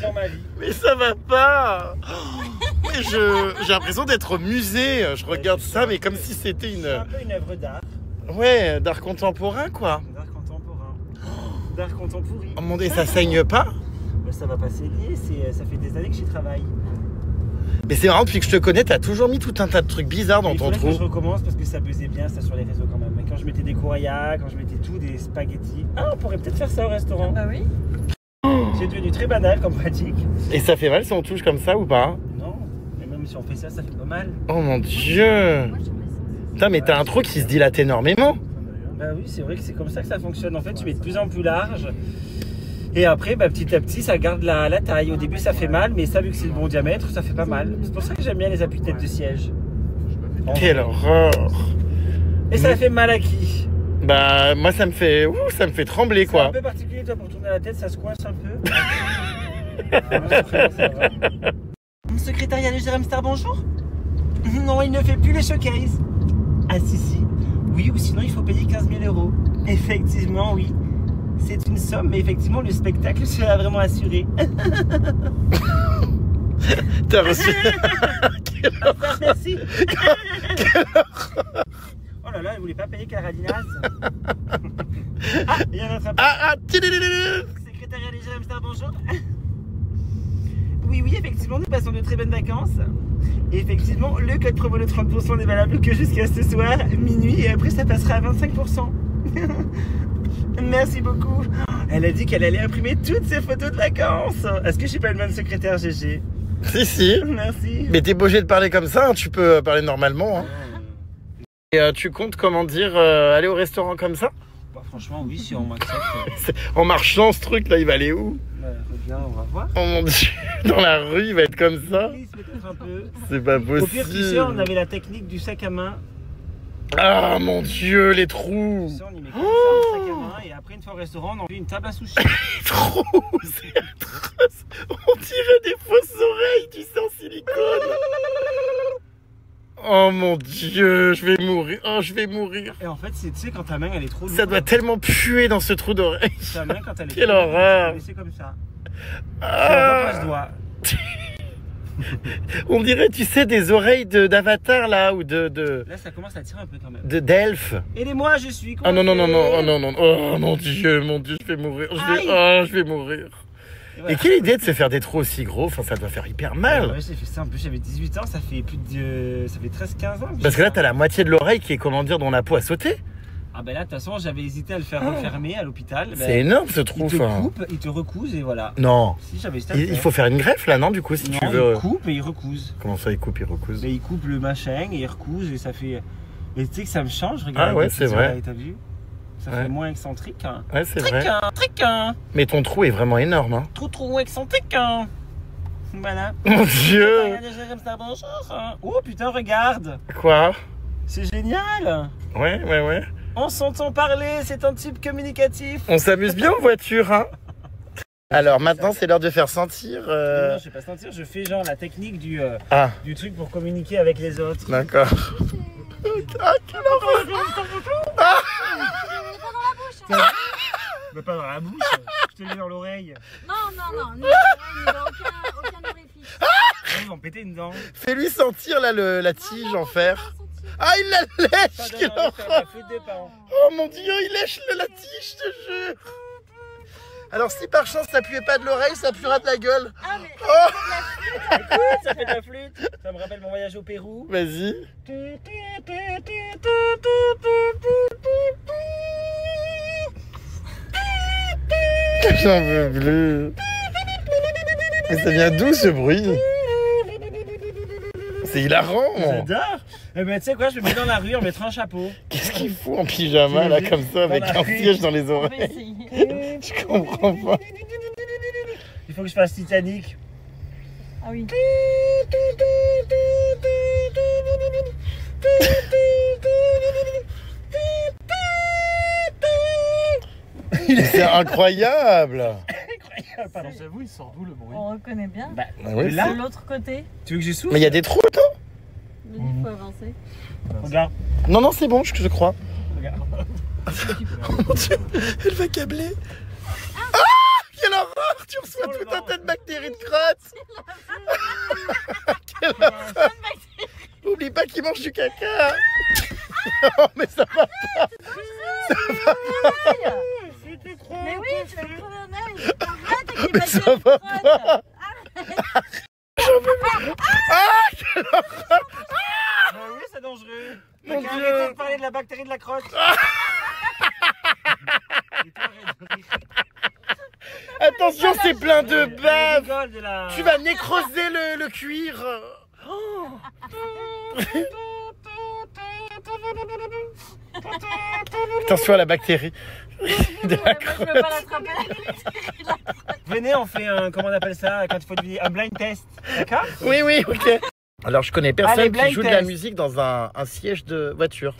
dans ma vie. Mais ça va pas. Mais j'ai l'impression d'être au musée. Je regarde ça, mais comme si c'était C'est un peu une œuvre d'art. Ouais, d'art contemporain, quoi. D'art contemporain. D'art contemporain. Oh mon dieu, ça saigne pas? Ça va pas saigner, ça fait des années que j'y travaille. Mais c'est marrant, depuis que je te connais, t'as toujours mis tout un tas de trucs bizarres dans Il ton faudrait que je trou. recommence parce que ça pesait bien ça sur les réseaux quand même. Mais quand je mettais des courrias, quand je mettais tout, des spaghettis. Ah, on pourrait peut-être faire ça au restaurant. Bah oui. C'est devenu très banal comme pratique. Et ça fait mal si on touche comme ça ou pas? Non, mais même si on fait ça, ça fait pas mal. Oh mon dieu. Moi, j'aimerais ça. Putain, mais t'as un trou qui se dilate énormément. Bah oui, c'est vrai que c'est comme ça que ça fonctionne. En fait, tu mets de plus en plus large. Et après, bah, petit à petit, ça garde la taille. Au début, ça fait mal, mais ça, vu que c'est le bon diamètre, ça fait pas mal. C'est pour ça que j'aime bien les appuis-têtes de siège. Quelle horreur. Et ça fait mal à qui? Bah, moi, ça me fait trembler, C'est quoi. un peu particulier, toi, pour tourner la tête, ça se coince un peu. Ça va. Secrétariat de Jérôme Star, bonjour. Non, il ne fait plus les showcases. Ah si, si. Oui, ou sinon il faut payer 15 000 €. Effectivement, oui. C'est une somme, mais effectivement, le spectacle sera vraiment assuré. T'as reçu. Ah, merci. Oh là là, elle voulait pas payer Caradinas. Ah, il y a notre appel. Ah, Secrétariat des Jérôme Star, bonjour. Oui, oui, effectivement, nous passons de très bonnes vacances. Et effectivement, le code promo de 30% n'est valable que jusqu'à ce soir, minuit, et après ça passera à 25%. Merci beaucoup. Elle a dit qu'elle allait imprimer toutes ses photos de vacances. Est-ce que je suis pas le même secrétaire, GG? Si, si. Merci. Mais t'es pas obligé de parler comme ça, hein. Tu peux parler normalement. Hein. Et tu comptes, comment dire, aller au restaurant comme ça? Bah, franchement, oui, si on m'accepte. En marchant, ce truc là, il va aller où? Reviens, on va voir. Oh mon dieu, dans la rue, il va être comme ça? Oui, peut-être un peu. C'est pas Au pire, tu sais, on possible. avait la technique du sac à main. Ah mon dieu, les trous. Tu sais, on y met comme ça un sac à main, et après, une fois au restaurant, on en fait une table à sushi. Les trous, c'est atroce. On dirait des fausses oreilles, tu sais, en silicone. Oh mon dieu, je vais mourir. Oh, je vais mourir. Et en fait, tu sais, quand ta main, elle est trop lourde. Ça doit tellement puer dans ce trou d'oreille. Ta main, quand elle est Quelle trop lourde, horreur. tu peux laisser comme ça. Ah. Tu doigt. On dirait, tu sais, des oreilles d'Avatar là, ou Là, ça commence à tirer un peu quand même. d'elfe. Aidez-moi, je suis Ah non, non, non, non, oh, coincé. non, non, oh mon dieu, je vais mourir. Aïe. Je vais mourir. Et quelle idée de se faire des trous aussi gros, enfin ça doit faire hyper mal. Ouais, j'ai fait ça en plus, j'avais 18 ans, ça fait plus de. Ça fait 13-15 ans. Parce que là t'as la moitié de l'oreille qui est, comment dire, dont la peau a sauté. Ah ben là, de toute façon, j'avais hésité à le faire refermer à l'hôpital. C'est énorme ce trou. Ils te coupent, ils te recousent et voilà. Non. Si, j'avais hésité à le Il faire. faut faire une greffe là, non, du coup, si Non, tu veux. ils coupent et ils recousent. Comment ça, ils coupent, ils recousent? Mais ils coupent le machin et ils recousent et ça fait. Et tu sais que ça me change, regarde. Ah ouais, avec c'est tes vrai. oreilles, t'as vu? Ça Ouais. fait moins excentrique. Hein. Ouais, c'est vrai. Triquin. Mais ton trou est vraiment énorme, hein. Trop excentrique. Hein. Voilà. Mon Dieu. Oh putain, regarde. Quoi? C'est génial. Ouais. On s'entend parler, c'est un type communicatif. On s'amuse bien en voiture, hein. Alors maintenant, c'est l'heure de faire sentir. Non, je vais pas sentir, je fais genre la technique du truc pour communiquer avec les autres. D'accord. Ah, quelle horreur. Mais pas dans la bouche, je te le mets dans l'oreille. Non, ni l'oreille, ni dans aucun orifice. Ils vont péter une dent. Fais-lui sentir là la tige en fer. Ah, il la lèche. Ça donne Quelle envie de faire horreur. la fête des parents. Oh mon Dieu, il lèche la tige, je te jure. Alors si par chance ça puait pas de l'oreille, ça puera de la gueule. Ah, mais Oh, Écoute, ça fait de la flûte. Ça me rappelle mon voyage au Pérou. vas-y. J'en veux plus. Mais ça vient d'où ce bruit? C'est hilarant. J'adore. Eh ben tu sais quoi, je me mets dans la rue en mettant un chapeau. Qu'est-ce qu'il fout en pyjama là comme ça avec un siège dans les on va oreilles? essayer. Je comprends pas. Il faut que je fasse Titanic. Ah oui. C'est incroyable. Incroyable, pardon. J'avoue, il sort d'où le bruit? On reconnaît bien. Bah, Ah oui, là, De l'autre côté, tu veux que je souffle? mais il y a des trous, non? mais il faut avancer. Regarde. Non, c'est bon, je crois. Regarde. Oh mon Dieu, elle va câbler. Ah, quelle horreur. Tu reçois Oh, le tout un vent. tas de bactéries de crotte. Quelle horreur. Oublie pas qu'il mange du caca. Oh, mais ça va pas. Mais oui, tu vas me crever un œil. Arrête avec Mais les ça bactéries va de pas. Ah, quelle horreur. Ah oui, c'est dangereux. Mon Donc, Dieu. arrêtez de parler de la bactérie de la crotte. Et toi, arrête de rire. Attention, c'est plein de Elle bave. rigole de la- Tu vas nécroser le cuir. Attention à la bactérie. De la Moi, je crotte. veux pas l'attraper. Venez, on fait un, comment on appelle ça, quand il faut deviner, un blind test. D'accord? Oui, ok. Alors, je connais personne Allez, qui blind joue de la test. musique dans un siège de voiture.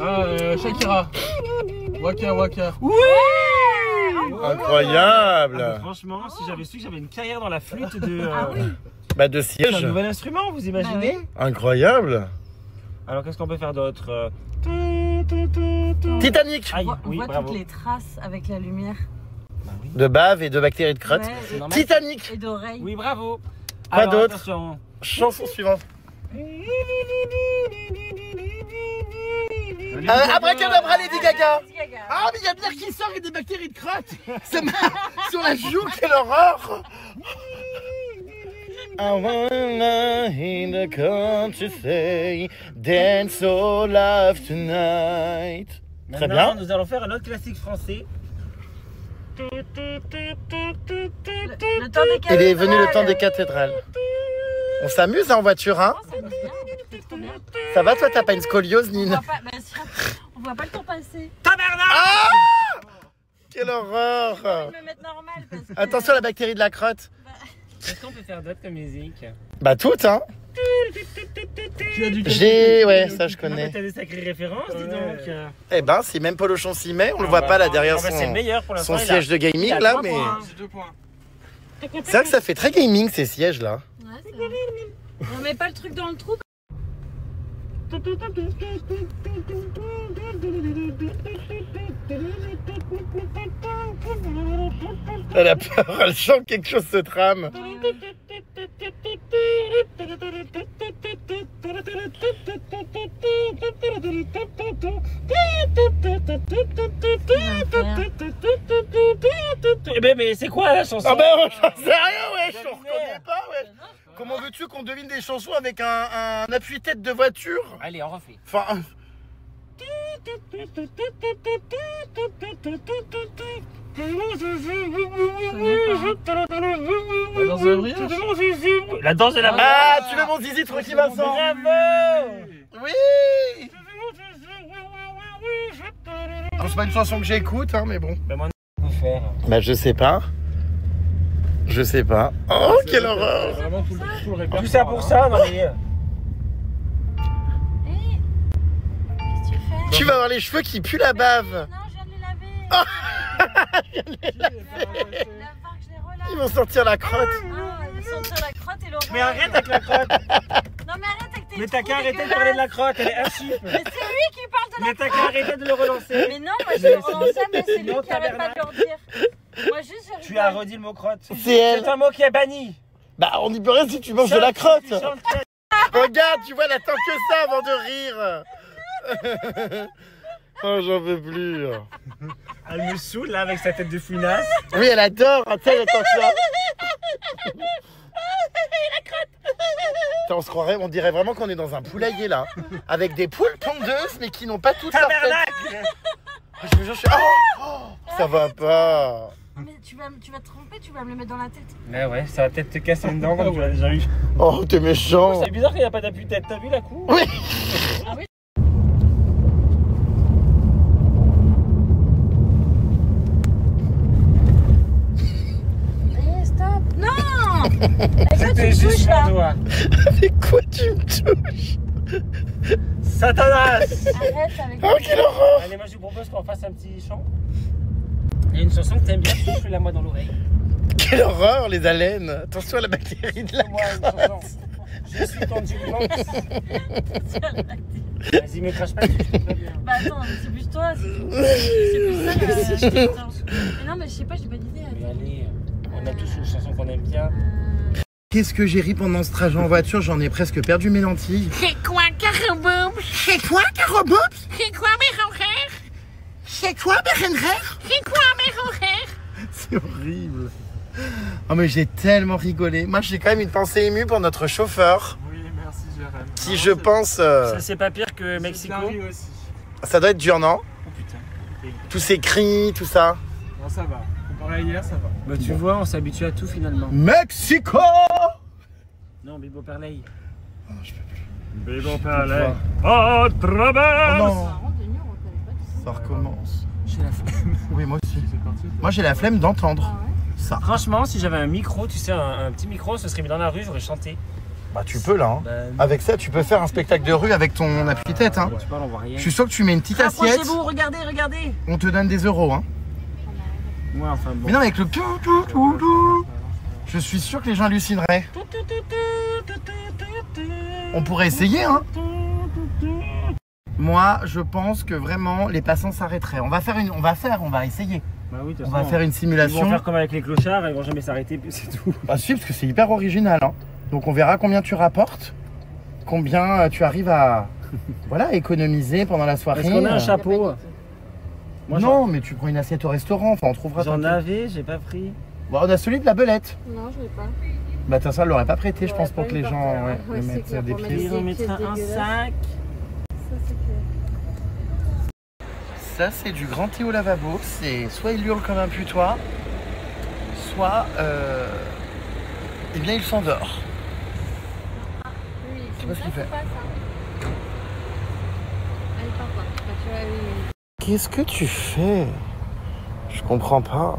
Ah, Shakira. Waka. Incroyable. Ah, mais franchement, si j'avais su que j'avais une carrière dans la flûte de. Bah, de C'est un siège. nouvel instrument, vous imaginez? Incroyable. Alors qu'est-ce qu'on peut faire d'autre? Titanic. Aïe, On oui, voit bravo. toutes les traces avec la lumière. De bave et de bactéries de crotte. Ouais, C'est normal. Titanic. et d'oreilles. Oui, bravo. Quoi Alors, d'autre? attention. Chanson suivante. Abracadabra, Lady Gaga. Lady Gaga. Ah, mais il y a de l'air qui sort et des bactéries de crotte. Ça m'a sur la joue, quelle horreur. I wanna hear the country say dance all love tonight. Très Maintenant, bien. nous allons faire un autre classique français. Le temps des Il est venu le temps cathédrales. des cathédrales. On s'amuse en voiture, hein? Ça va bien, c'est trop bien. Ça va, toi, t'as pas une scoliose, On Nine? voit pas, bah, on voit pas le temps passer. Tabarnak! Ah! Quelle horreur! Je vais me mettre normal parce que... Attention à la bactérie de la crotte. Qu'est-ce qu'on peut faire d'autre comme musique? Bah toutes, hein. Tu as du J'ai... Ouais, ça je Ah, mais connais. t'as des sacrées références, dis donc. Eh ben, si même Polochon s'y met, on le voit pas là derrière C'est le son, meilleur pour l'instant. son siège de gaming il a là, 3 mais... points. J'ai 2 points. C'est vrai que ça fait très gaming ces sièges là. Ouais, c'est vrai. On met pas le truc dans le trou. Elle a peur, elle sent que quelque chose se trame. Mais c'est quoi la chanson? Ah ben j'en sais rien, wesh, on reconnaît pas, wesh. Comment veux-tu qu'on devine des chansons avec un appui-tête de voiture? Allez, on refait. Enfin... La danse de la Ah, tu veux mon zizi, tranquille Vincent? Bravo! Oui. Alors, c'est pas une chanson que j'écoute, hein, mais bon. Mais moi, on peut faire. Bah je sais pas. Je sais pas. Oh, quelle horreur! Vraiment tout le répertoire. Tout ça pour ça, non mais... Qu'est-ce que tu fais? Tu vas avoir les cheveux qui puent la bave. Non, je viens de les laver. La part que je les relave. Ils vont sortir la crotte. Ah, ils sont sur la crotte et l'oreille. Mais arrête avec la crotte! Non mais arrête avec tes Mais t'as trous qu'à arrêter de dégueulasses. parler de la crotte, elle est insup! Mais c'est lui qui parle de la Mais t'as qu'à arrêter de le relancer! Mais non, moi je le relance jamais, c'est lui Non, qui arrête pas de leur dire. Moi juste je Tu as rigole. redit le mot crotte. C'est elle. C'est un mot qui est banni! Bah on n'y peut rien si tu manges de la crotte. Tu chantes, Regarde, tu vois, elle attend que ça avant de rire. Oh, j'en peux plus. Elle me saoule là avec sa tête de fouinasse. Oui, elle adore. Tu sais, elle attend ça. Putain, on se croirait, on dirait vraiment qu'on est dans un poulailler là, avec des poules pondeuses mais qui n'ont pas toutes leur tête. Tabernacle! Oh, je me jure, ça va pas. Mais tu vas te tromper, tu vas me le mettre dans la tête. Mais ouais, ça va peut-être te casser une dent comme tu l'as déjà eu. Oh, t'es méchant. C'est bizarre qu'il n'y a pas d'appui-tête, t'as vu la cour? Oui. Eh, stop. Non. Avec quoi tu C'était me juste touches mon là? doigt. Avec quoi tu me touches? Satanas! Arrête avec Oh, quelle horreur. Allez, moi je vous propose qu'on fasse un petit chant. Il y a une chanson que t'aimes bien, souffle-la moi dans l'oreille. Quelle horreur, les haleines. Attention à la bactérie de la Moi, une chanson. Je suis ton diplomate. Vas-y, me crache pas, tu pas bien. Bah attends, mais c'est plus toi, c'est plus ça que mais non mais je sais pas, j'ai pas d'idée. Mais allez, on a tous une chanson qu'on aime bien. Qu'est-ce que j'ai ri pendant ce trajet en voiture, j'en ai presque perdu mes lentilles. C'est quoi, Caraboubs? C'est quoi, Carobops? C'est quoi, mes horaires? C'est quoi, Berenrère? C'est quoi, mes horaires? C'est horrible. Oh mais j'ai tellement rigolé. Moi j'ai quand même une pensée émue pour notre chauffeur, Oui, merci Jérém. qui je pense... Ça, c'est pas pire que Mexico. Paris aussi. ça doit être dur, non? Oh putain. Tous ces cris, tout ça. Non, ça va. Comparé à hier, ça va. Bah, tu vois, on s'habitue à tout finalement. Mexico! Non, Bibo Perley. Oh, je peux plus. Bibo Perley. Oh, Oh travers! non, Marrant de nuit, on reconnaît pas tout ça. ça recommence. J'ai la flemme. Oui, moi aussi. C'est parti. Moi j'ai la flemme d'entendre Ah ouais? ça. Franchement, si j'avais un micro, tu sais, un petit micro, ce serait mis dans la rue, j'aurais chanté. Bah tu peux là. Hein. Bah, Avec ça, tu peux faire un spectacle de rue avec ton appui-tête. Hein. tu parles, on voit rien. Je suis sûr que tu mets une petite assiette, Approchez-vous, regardez, regardez. on te donne des euros. Hein. Ouais, enfin bon. Mais non, avec le tout, tout, tout, tout, je suis sûr que les gens hallucineraient. On pourrait essayer, hein. Moi, je pense que vraiment, les passants s'arrêteraient. On va essayer. Bah oui, de toute On va façon, faire une Ils vont simulation. faire comme avec les clochards, ils vont jamais s'arrêter, puis c'est tout. Bah si, parce que c'est hyper original. Hein. Donc on verra combien tu rapportes, combien tu arrives à voilà, économiser pendant la soirée. Est-ce qu'on a un chapeau? Moi, Non, mais tu prends une assiette au restaurant, enfin on trouvera. J'en ton- avais, j'ai pas pris. Bon, on a celui de la belette. Non, je l'ai pas. Bah tiens, ça, elle l'aurait pas prêté, je Ouais, pense, pas pour que une les gens partie, ouais, ouais, le c'est mettent clair, des pour mettre pieds. Ils des en mettra pièces un dégueulasses. sac. Ça, c'est clair. Ça, c'est du grand thé au lavabo. C'est soit il hurle comme un putois, soit eh bien il s'endort. Oui, sais pas ce qu'il fait. Pas, ça. Allez, papa. Bah, tu vois, oui. Qu'est-ce que tu fais? Je comprends pas.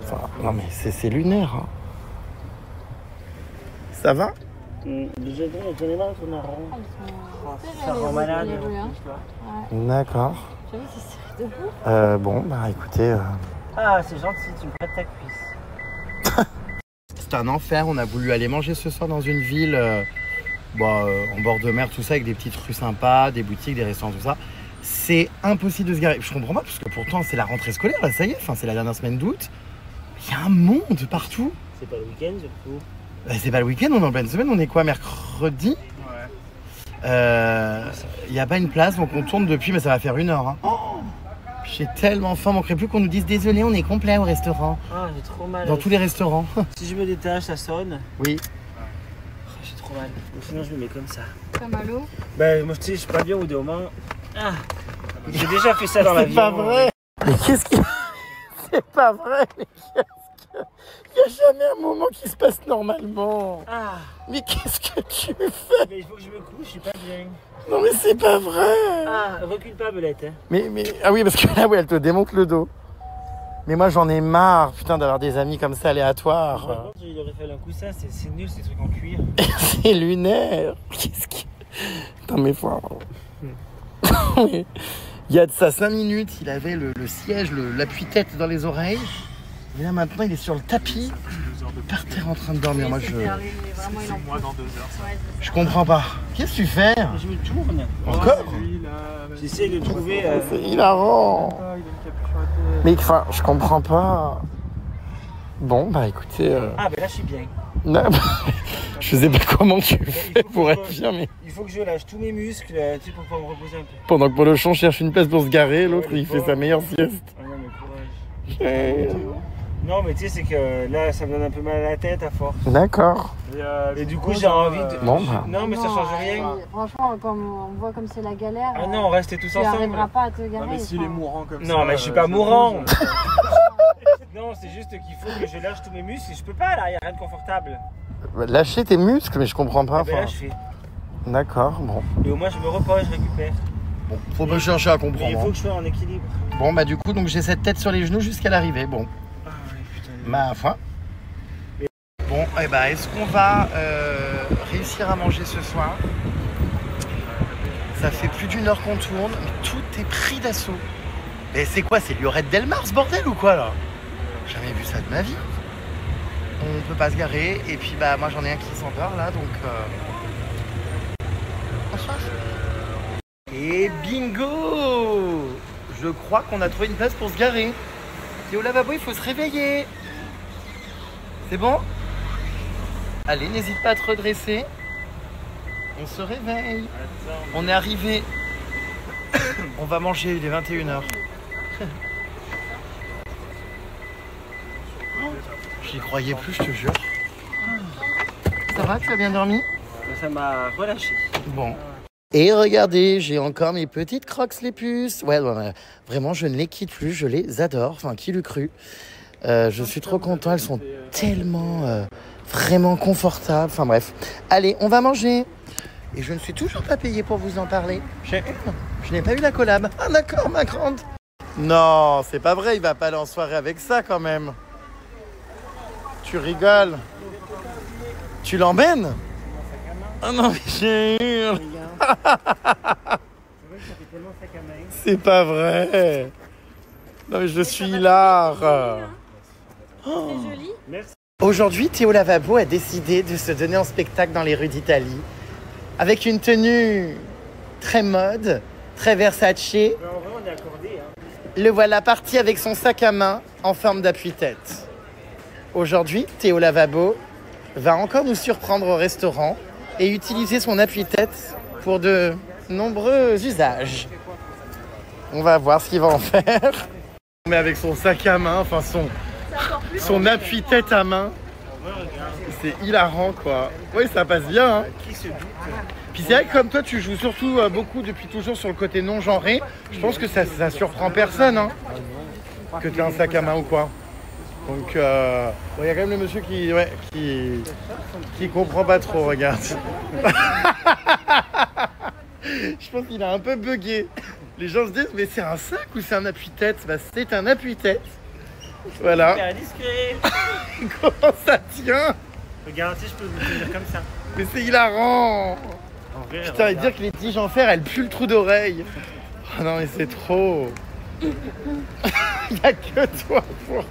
Enfin, non mais c'est lunaire. Hein. Ça va? J'en ai marre de tourner en rond. Ça rend malade. D'accord. J'avoue, c'est serré de fou. Bon, bah écoutez, Ah, c'est gentil, tu me prêtes ta cuisse. c'est un enfer. On a voulu aller manger ce soir dans une ville en bord de mer, tout ça, avec des petites rues sympas, des boutiques, des restaurants, tout ça. C'est impossible de se garer. Je comprends pas, parce que pourtant c'est la rentrée scolaire, là, ça y est, enfin, c'est la dernière semaine d'août. Il y a un monde partout. C'est pas le week-end surtout. C'est pas le week-end, on est en pleine semaine, on est quoi, mercredi? Il n'y a pas une place, donc on tourne depuis, mais ça va faire 1 heure. Hein. J'ai tellement faim, manquerait plus qu'on nous dise désolé, on est complet au restaurant. Ah, j'ai trop mal. Dans tous les restaurants. Si je me détache, ça sonne. Oui. J'ai trop mal. Ou sinon, je me mets comme ça. T'as mal au? Ben, moi, tu sais, je suis pas bien au bout d'un moment. Ah. J'ai déjà fait ça dans la vie. C'est pas vrai. Mais qu'est-ce qui... C'est pas vrai, mais qu'est-ce que... Il n'y a jamais un moment qui se passe normalement. Ah. Mais qu'est-ce que tu fais? Mais il faut que je me couche, je suis pas bien. Non mais c'est pas vrai. Ah, recule pas, Belette. Hein. Mais... Ah oui, parce que là, ouais, elle te démonte le dos. Mais moi, j'en ai marre, putain, d'avoir des amis comme ça aléatoires. Par contre, il aurait fallu un coussin, c'est nul, ces trucs en cuir. C'est lunaire. Qu'est-ce qui... Putain, mais faut... Il y a de ça 5 minutes, il avait le siège, l'appui-tête dans les oreilles. Et là maintenant, il est sur le tapis, par terre en train de dormir. Moi, C'est moi dans 2 heures. Ça. je comprends pas. Qu'est-ce que tu fais? Je me tourne. Encore? Lui, là, J'essaie de trouver. C'est hilarant. il a une capuche sur la tête. Mais enfin, je comprends pas. Bon, bah écoutez... Ah, ben là, je suis bien. Non, je sais pas comment tu fais pour être bien, mais... Il faut que je lâche tous mes muscles, tu sais, pour pouvoir me reposer un peu. Pendant que Polochon cherche une place pour se garer, l'autre il fait sa meilleure sieste. Ah non, mais courage. Non, mais tu sais, c'est que là, ça me donne un peu mal à la tête à force. D'accord. Et du coup, j'ai envie de. Bon, bah. Non, mais ça change rien. Franchement, comme on voit comme c'est la galère. Ah non, on restait tous tu ensemble. n'arriveras pas à te garer. Non, mais s'il est mourant comme ça. Non, mais je suis pas mourant. Non, c'est juste qu'il faut que je lâche tous mes muscles et je peux pas là, y a rien de confortable. Lâcher tes muscles, mais je comprends pas. Ah ben là, enfin. je fais. D'accord, bon. Et au moins, je me repose, je récupère. Bon, faut pas chercher à Mais il comprendre. faut hein. que je sois en équilibre. Bon, bah du coup, donc j'ai cette tête sur les genoux jusqu'à l'arrivée. Bon, Ah ouais, putain. ma foi. Bon, et bah, est-ce qu'on va réussir à manger ce soir? Ça fait plus d'1 heure qu'on tourne, mais tout est pris d'assaut. Mais c'est quoi? C'est Lloret Delmar ce bordel ou quoi là? Jamais vu ça de ma vie. On peut pas se garer, et puis bah moi j'en ai un qui s'endort là, donc on se lâche. Et bingo! Je crois qu'on a trouvé une place pour se garer. Et au lavabo, il faut se réveiller. C'est bon? Allez, n'hésite pas à te redresser. On se réveille. On est arrivé. On va manger, il est 21h. J'y croyais plus, je te jure. Ça va, tu as bien dormi? Ça m'a relâché. Bon. Et regardez, j'ai encore mes petites Crocs les puces. Ouais, vraiment, je ne les quitte plus, je les adore. Enfin, qui l'eût cru? Je suis trop content, elles sont tellement vraiment confortables. Enfin bref. Allez, on va manger. Et je ne suis toujours pas payé pour vous en parler. Je n'ai pas eu la collab. Ah d'accord, ma grande. Non, c'est pas vrai, il va pas aller en soirée avec ça quand même. Tu rigoles. Tu l'emmènes? Oh non, mais j'ai eu. C'est pas vrai. Non mais je suis hilar. C'est joli. Merci. Aujourd'hui, Théo Lavabo a décidé de se donner en spectacle dans les rues d'Italie avec une tenue très mode, très Versace. Mais en vrai, on est accordé. Hein. Le voilà parti avec son sac à main en forme d'appui-tête. Aujourd'hui, Théo Lavabo va encore nous surprendre au restaurant et utiliser son appui-tête pour de nombreux usages. On va voir ce qu'il va en faire. Mais avec son sac à main, enfin son appui-tête à main, c'est hilarant quoi. Oui, ça passe bien. Hein. Qui se doute? Puis c'est vrai que comme toi, tu joues surtout beaucoup depuis toujours sur le côté non genré, je pense que ça surprend personne, hein, que tu as un sac à main ou quoi. Donc, il y a quand même le monsieur qui comprend pas trop, regarde. Je pense qu'il a un peu bugué. Les gens se disent, mais c'est un sac ou c'est un appui-tête? Bah, c'est un appui-tête. Voilà. Super discret. Comment ça tient? Regarde, si je peux vous tenir comme ça. Mais c'est hilarant. En vrai, Putain, et dire que les tiges en fer, elles puent le trou d'oreille. Oh non, mais c'est trop. Il n'y a que toi pour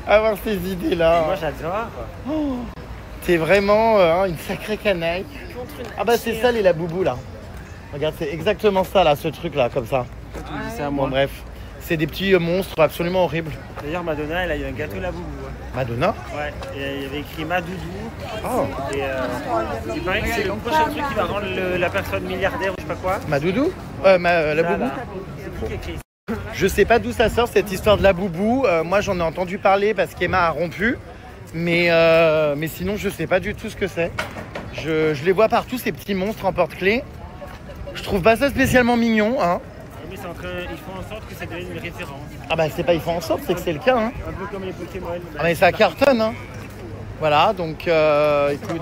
avoir ces idées-là. moi, j'adore. T'es vraiment une sacrée canaille. Ah bah c'est ça les laboubous là. Regarde, c'est exactement ça là, ce truc là, comme ça. C'est à Bon moi. bref, c'est des petits monstres absolument horribles. D'ailleurs, Madonna, elle a eu un gâteau la boubou. Hein. Madonna? Ouais, et il y avait écrit Madoudou. Oh, Et il paraît que c'est le prochain truc qui va rendre la personne milliardaire ou je sais pas quoi. Madoudou? La boubou? C'est qui écrit? Je sais pas d'où ça sort cette histoire de la boubou. Moi j'en ai entendu parler parce qu'Emma a rompu. Mais sinon je sais pas du tout ce que c'est. Je les vois partout, ces petits monstres en porte-clés. Je trouve pas ça spécialement mignon, hein. Mais ils font en sorte que ça devienne une référence. Ah bah c'est pas ils font en sorte, c'est que c'est le cas, hein. Un peu comme les Pokémon. Ah mais ça cartonne, hein. Voilà, donc écoute.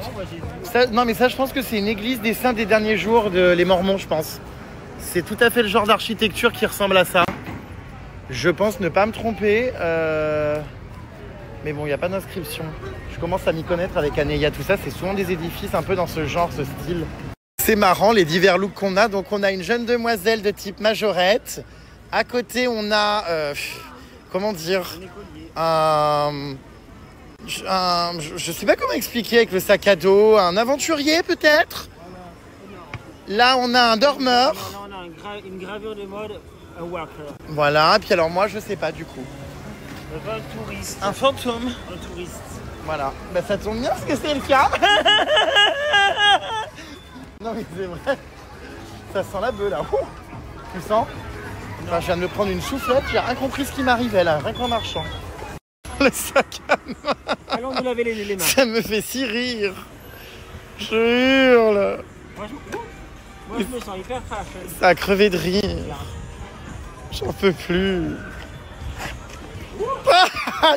Ça, non mais ça je pense que c'est une église des saints des derniers jours de les Mormons, je pense. C'est tout à fait le genre d'architecture qui ressemble à ça. Je pense ne pas me tromper. Mais bon, il n'y a pas d'inscription. Je commence à m'y connaître avec Anéa, tout ça. C'est souvent des édifices un peu dans ce genre, ce style. C'est marrant les divers looks qu'on a. Donc on a une jeune demoiselle de type majorette. À côté, on a... comment dire, je sais pas comment expliquer avec le sac à dos. Un aventurier peut-être. Là, on a un dormeur. Là, on a une gravure de mode, un walker. Voilà, puis alors moi, je sais pas du coup. Un touriste. Un fantôme. Un touriste. Voilà. Bah ça tombe bien parce que c'est le cas. Non mais c'est vrai. Ça sent la bœuf là. Ouh. Tu sens? Enfin, je viens de me prendre une soufflette, j'ai rien compris ce qui m'arrivait là, rien qu'en marchant. Le sac à main. Allons nous laver les mains. Ça me fait si rire. Je hurle. Moi je me sens hyper trash. Ça a crevé de rire. J'en peux plus.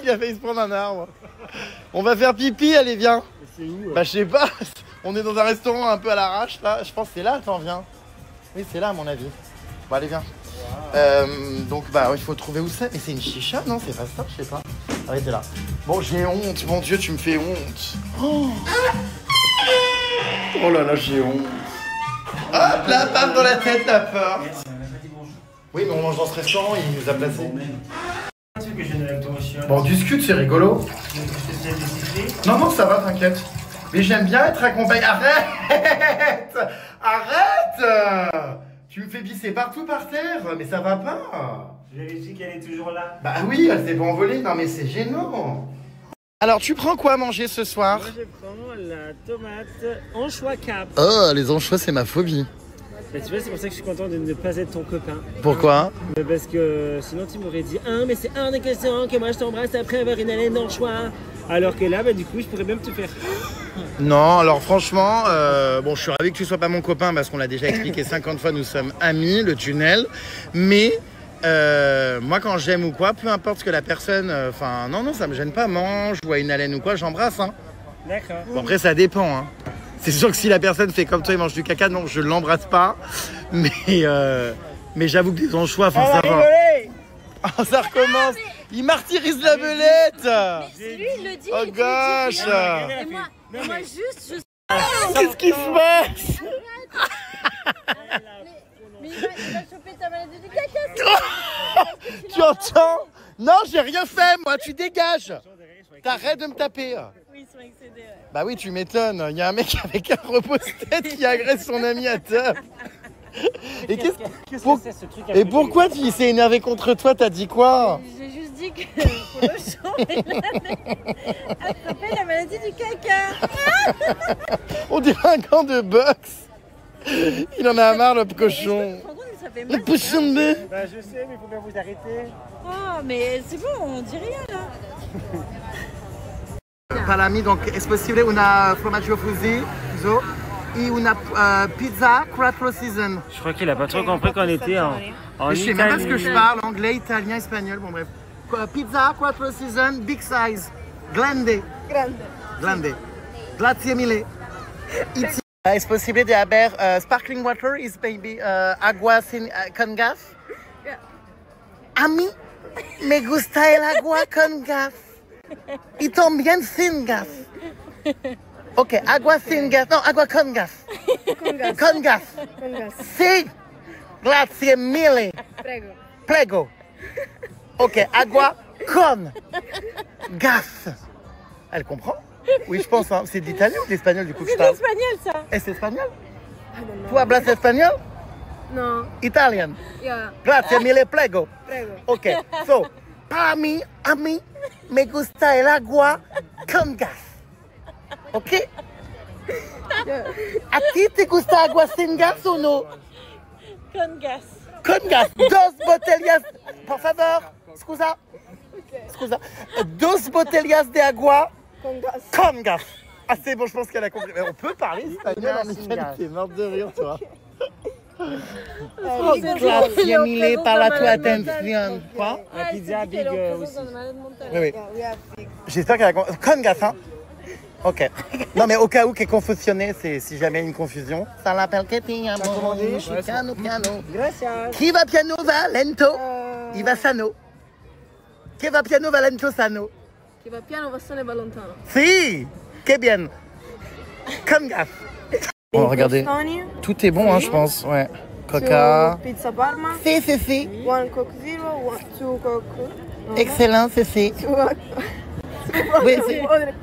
Il y avait, il se prend un arbre. On va faire pipi, allez viens. C'est où? Bah je sais pas. On est dans un restaurant un peu à l'arrache là. Je pense que c'est là, attends viens. Oui c'est là à mon avis. Bon allez viens. Donc bah il faut trouver où c'est. Mais c'est une chicha non? C'est pas ça, je sais pas. Arrêtez là. Bon j'ai honte, mon Dieu tu me fais honte. Oh là là j'ai honte. Hop là, paf dans la tête la porte. Oui mais on mange dans ce restaurant, il nous a placés. Bon, on discute, c'est rigolo. Non, non, ça va, t'inquiète. Mais j'aime bien être accompagné. Arrête! Arrête! Tu me fais pisser partout par terre, mais ça va pas. Je vérifie qu'elle est toujours là. Bah oui, elle s'est pas envolée. Non, mais c'est gênant. Alors, tu prends quoi à manger ce soir? Moi, je prends la tomate anchois cap. Oh, les anchois, c'est ma phobie. Bah, tu vois, c'est pour ça que je suis content de ne pas être ton copain. Pourquoi? Parce que sinon, tu m'aurais dit mais c'est hors de question que moi je t'embrasse après avoir une haleine d'anchois. Alors que là, bah, du coup, je pourrais même te faire. Non, alors franchement, bon, je suis ravi que tu sois pas mon copain parce qu'on l'a déjà expliqué 50 fois, nous sommes amis, le tunnel. Mais moi, quand j'aime ou quoi, peu importe ce que la personne, enfin, non, ça me gêne pas, mange ou a une haleine ou quoi, j'embrasse. Hein. D'accord. Bon, après, ça dépend. Hein. C'est sûr que si la personne fait comme toi et mange du caca, non, je l'embrasse pas. Mais j'avoue que des anchois, enfin, ça va. Oh, ça recommence. Il martyrise la belette. Mais lui, il le dit. Oh gosh. Et moi juste, je... Qu'est-ce qui se passe? Mais il va choper ta maladie du caca. Tu entends? Non, j'ai rien fait, moi, tu dégages. T'arrêtes de me taper. Oui, ils sont excédés. Ouais. Bah oui, tu m'étonnes. Il y a un mec avec un repose-tête qui agresse son ami à table. Et Qu'est-ce que c'est ce truc? Et pourquoi il s'est énervé contre toi? T'as dit quoi? J'ai juste dit que pour le champ, il avait attrapé la maladie du caca. On dirait un camp de boxe. Il en a marre, le cochon. Ça fait Le mal. cochon de bœuf. Bah, je sais, mais il faut bien vous arrêter. Oh, mais c'est bon, on dit rien là. Para mí, donc, es posible una formaggio fuso y una pizza 4 seasons. Je crois qu'il a pas trop compris qu'on était en Je sais Italie. même pas ce que je parle, anglais, italien, espagnol, bon bref. Pizza 4 seasons, big size, grande. Grande. Grazie mille. Es posible de haber sparkling water, is maybe agua sin, con gas? Yeah. A mí me gusta el agua con gas. Y también sin gas. Ok, agua sin gas. No, agua con gas. Con gas. Sí. Grazie mille. Prego. Ok, agua con gas. Elle comprend? Oui, je pense. Hein. C'est de l'italien ou de l'espagnol du coup que je C'est parle? l'espagnol ça. Et c'est espagnol? Tu hablas espagnol? Non. Italian. Yeah. Grazie mille, prego. Prego. Ok, so, para mí, a mí, me gusta el agua con gas. ¿Ok? ¿A ti te gusta agua sin gas o no? Con gas. Con gas. Dos botellas, por favor. Scusa. Scusa. Dos botellas de agua Con gas. con gas. Ah, c'est bon, je pense qu'elle a compris. Mais on peut parler espagnol en Italie, t'es morte de rire, toi. Oh, grazie mille par la tua attenzione. Quoi? La pizza big aussi. Oui, oui. J'espère qu'elle a compris. Con gas, hein? Ok. Non, mais au cas où qu'est confusionné, c'est si jamais une confusion. Ça l'appelle que piano, piano, piano. Qui va piano va lento, il va sano. Qui va piano va lento sano. Chi va piano va solo e va lontano. Si, que bien. Con gas. Bon, regardez, tout est bon, hein, je pense. Ouais. Coca. Pizza Parma. Si, si, si. One Coke Zero, two Coke. Excellent, si, si. Two Coke. Oui, c'est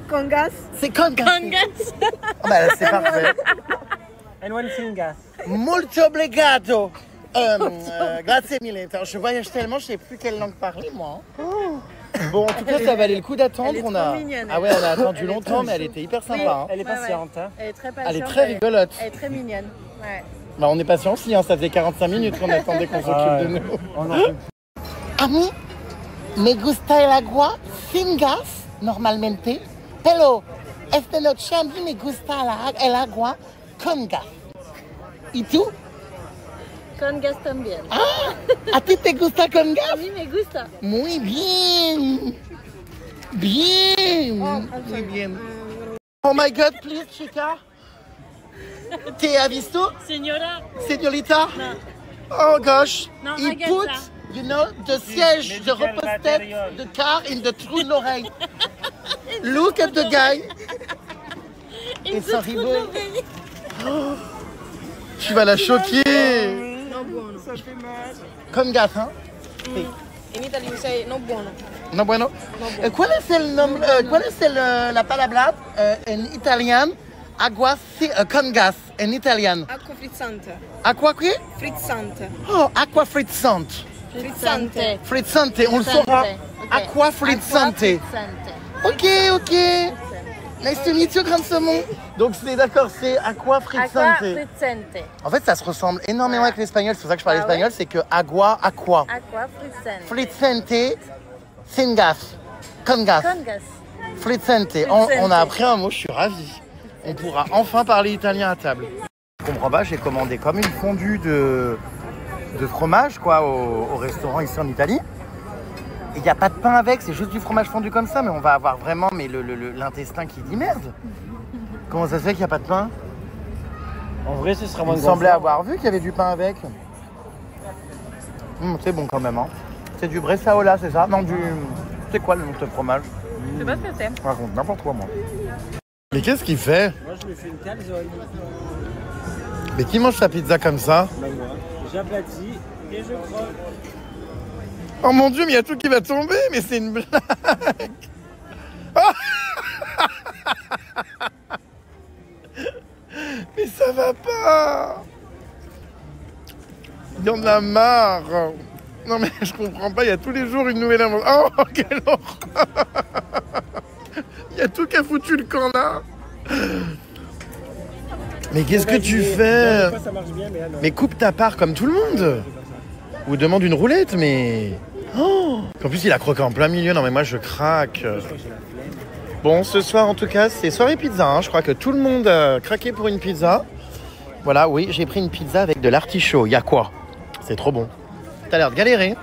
Con gas. con gas. Con gas. Ah bah, c'est parfait. And one finger. Molto obligato. Grazie mille. Attends, je voyage tellement, je sais plus quelle langue parler, moi. Bon, en tout cas, ça valait le coup d'attendre. Elle est On trop a... mignonne, Ah ouais, on a attendu elle est longtemps, mais elle était hyper sympa. Hein. Elle est patiente. Hein. Elle est très patiente. Elle est très rigolote. Elle est très mignonne. Ouais. Bah, on est patient aussi, hein. Ça faisait 45 minutes qu'on attendait qu'on s'occupe de nous. On en peut Ami, me gusta el agua sin gas, normalmente, pero esta noche a mí me gusta el agua con gas. ¿Y tú? Con gas también. Ah, ¿a ti te gusta con gas? A mí me gusta. Muy bien. Bien. Muy bien. Oh my God, please, chica. ¿Te ha visto? Señora. Señorita? No. Oh gosh. No, He I put, get you know, the siège, the medical repostet, material. the car in the trou de l'oreille. Look at the guy. It's horrible. Oh, tu vas la choquer. No buono. Con gas, hein? In Italy we say no buono. No bueno. ¿Cuál es el nombre? ¿Cuál es la palabra en italiano? Agua con gas en italiano. Acqua frizzante. Aqua qui? Frizzante. Oh, aqua frizzante. Frizzante. Frizzante, on le saura. Aqua frizzante. Ok, ok. Nice to meet you, grand saumon. Donc c'est d'accord, c'est aqua frizzante. frizzante. En fait, ça se ressemble énormément avec l'espagnol. C'est pour ça que je parle espagnol. C'est que agua, aqua. Acqua frizzante. Frizzante, sin gas. Con gas. Con gas. Frizzante. On a appris un mot, je suis ravi. On pourra enfin parler italien à table. Je comprends pas, j'ai commandé comme une fondue de fromage quoi, au restaurant ici en Italie. Il n'y a pas de pain avec, c'est juste du fromage fondu comme ça, mais on va avoir vraiment l'intestin qui dit merde. Comment ça se fait qu'il n'y a pas de pain? En vrai, ce sera Il moins me grand. semblait avoir vu qu'il y avait du pain avec. C'est bon quand même. Hein. C'est du Bressaola, c'est ça? Non, du... C'est quoi le nom de ce fromage? Je sais pas ce que c'est. Je raconte n'importe quoi, moi. Mais qu'est-ce qu'il fait? Moi, je me fais une calzone. Mais qui mange sa pizza comme ça? Ben moi, j'aplatis et je croque. Oh mon Dieu, mais il y a tout qui va tomber, mais c'est une blague. Oh mais ça va pas. Il y en a marre. Non mais je comprends pas, il y a tous les jours une nouvelle invention. Oh, quelle horreur. Il y a tout qui a foutu le camp là. Mais qu'est-ce que tu fais? Ça marche bien, mais là, non. Mais coupe ta part comme tout le monde. Ou demande une roulette, mais... Oh, en plus, il a croqué en plein milieu. Non, mais moi, je craque. Bon, ce soir, en tout cas, c'est soirée pizza. Hein. Je crois que tout le monde a craqué pour une pizza. Voilà, oui, j'ai pris une pizza avec de l'artichaut. Il y a quoi? C'est trop bon. T'as l'air de galérer.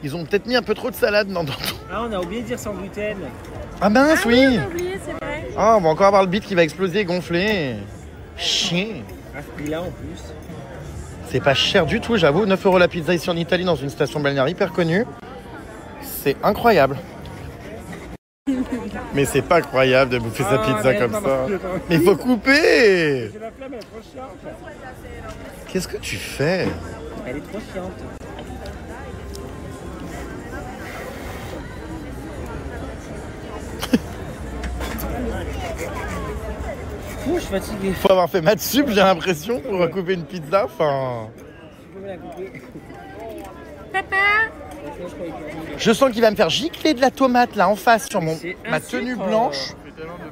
Ils ont peut-être mis un peu trop de salade dans ton... Ah, on a oublié de dire sans gluten. Ah mince, oui. On a oublié, c'est vrai. Ah, on va encore avoir le bit qui va exploser et gonfler. Chien. À ce prix-là, en plus. C'est pas cher du tout, j'avoue. 9 € la pizza ici en Italie, dans une station balnéaire hyper connue. C'est incroyable. Mais c'est pas incroyable de bouffer sa pizza comme ça. Mais il faut couper. La flamme, elle est trop chiante. Qu'est-ce que tu fais? Elle est trop chiante. Ouh, je suis fatigué. Faut avoir fait maths sup, j'ai l'impression, pour couper une pizza. Enfin... Je peux me la couper. Papa, Je sens qu'il va me faire gicler de la tomate là en face sur C'est ma tenue insupportable. blanche.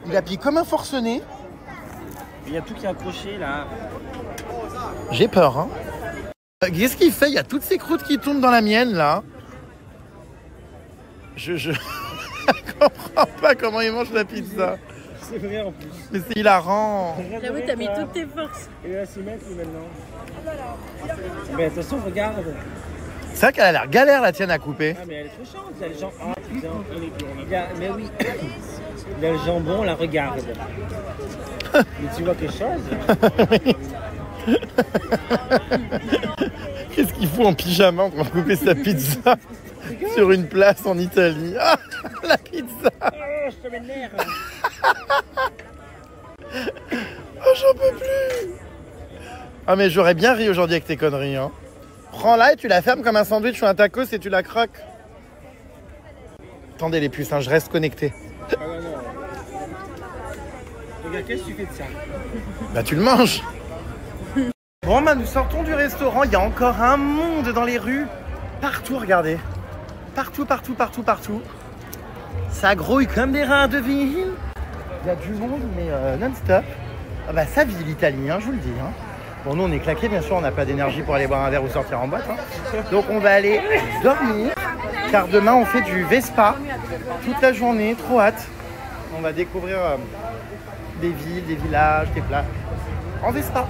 Il appuie comme un forcené. Il y a tout qui est accroché là. J'ai peur, hein. Qu'est-ce qu'il fait? Il y a toutes ces croûtes qui tombent dans la mienne là. Je comprends pas comment il mange la pizza. C'est vrai en plus. Mais c'est hilarant. J'avoue, t'as mis toutes tes forces. Il va s'y mettre maintenant. Mais attention, regarde. C'est vrai qu'elle a l'air galère la tienne à couper. Ah mais elle est trop chante, il y a le jambon. Ah putain, mais oui. Il y a le jambon, la regarde. Mais tu vois quelque chose? Qu'est-ce qu'il fout en pyjama en train de couper sa pizza sur une place en Italie? Ah, la pizza! Oh, je te m'énerve. Oh, j'en peux plus! Ah, mais j'aurais bien ri aujourd'hui avec tes conneries, hein. Prends-la et tu la fermes comme un sandwich ou un tacos et tu la croques. Attendez les puces, hein, je reste connecté. Ah ouais, non. Regarde, qu'est-ce que tu fais de ça? Bah tu le manges. Bon bah nous sortons du restaurant, il y a encore un monde dans les rues. Partout, regardez. Partout. Ça grouille comme des reins de ville. Il y a du monde mais non-stop. Ah bah ça vit l'Italie, hein, je vous le dis. Hein. Bon nous on est claqués, bien sûr, on n'a pas d'énergie pour aller boire un verre ou sortir en boîte. Hein. Donc on va aller dormir. Car demain on fait du Vespa. Toute la journée, trop hâte. On va découvrir des villes, des villages, des plages. En Vespa.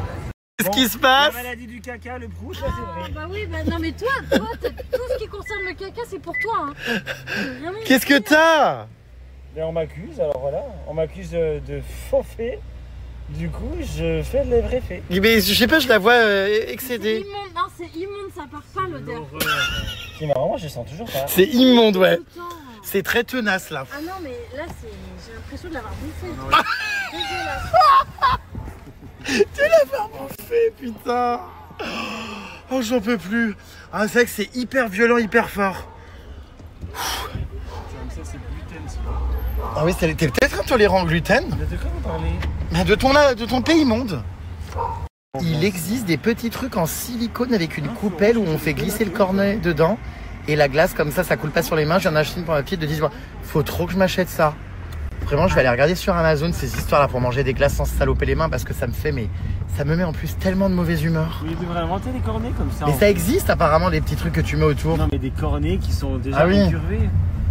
Qu'est-ce qui se passe? La maladie du caca, le brouche, là c'est vrai. Bah oui, bah non mais toi, tout ce qui concerne le caca, c'est pour toi. Hein. Vraiment. Qu'est-ce que t'as? Ben, on m'accuse, alors voilà. On m'accuse de faux faits. Du coup, je fais les vrais faits. Mais je sais pas, je la vois C'est excédée. immonde, non, c'est immonde, ça part pas l'odeur. C'est marrant, moi je sens toujours pas. C'est immonde, ouais. Putain. C'est très tenace là. Ah non, mais là, j'ai l'impression de l'avoir bouffé. Dégueulasse. Tu l'as fait bouffer, putain. Oh, j'en peux plus. Ah, c'est vrai que c'est hyper violent, hyper fort. Ça, c'est gluten, ça. Ah oui, t'es peut-être intolérant au gluten. De quoi vous parlez? Mais de ton pays monde. Il existe des petits trucs en silicone avec une coupelle où on fait glisser le cornet dedans. Et la glace, comme ça coule pas sur les mains. J'en ai acheté une pour ma petite de 10 mois. Faut trop que je m'achète ça. Vraiment, je vais aller regarder sur Amazon ces histoires-là pour manger des glaces sans se saloper les mains parce que ça me met en plus tellement de mauvaise humeur. Vous devriez inventer des cornets comme ça. Mais ça existe apparemment, des petits trucs que tu mets autour. Non, mais des cornets qui sont déjà Ah oui. incurvés.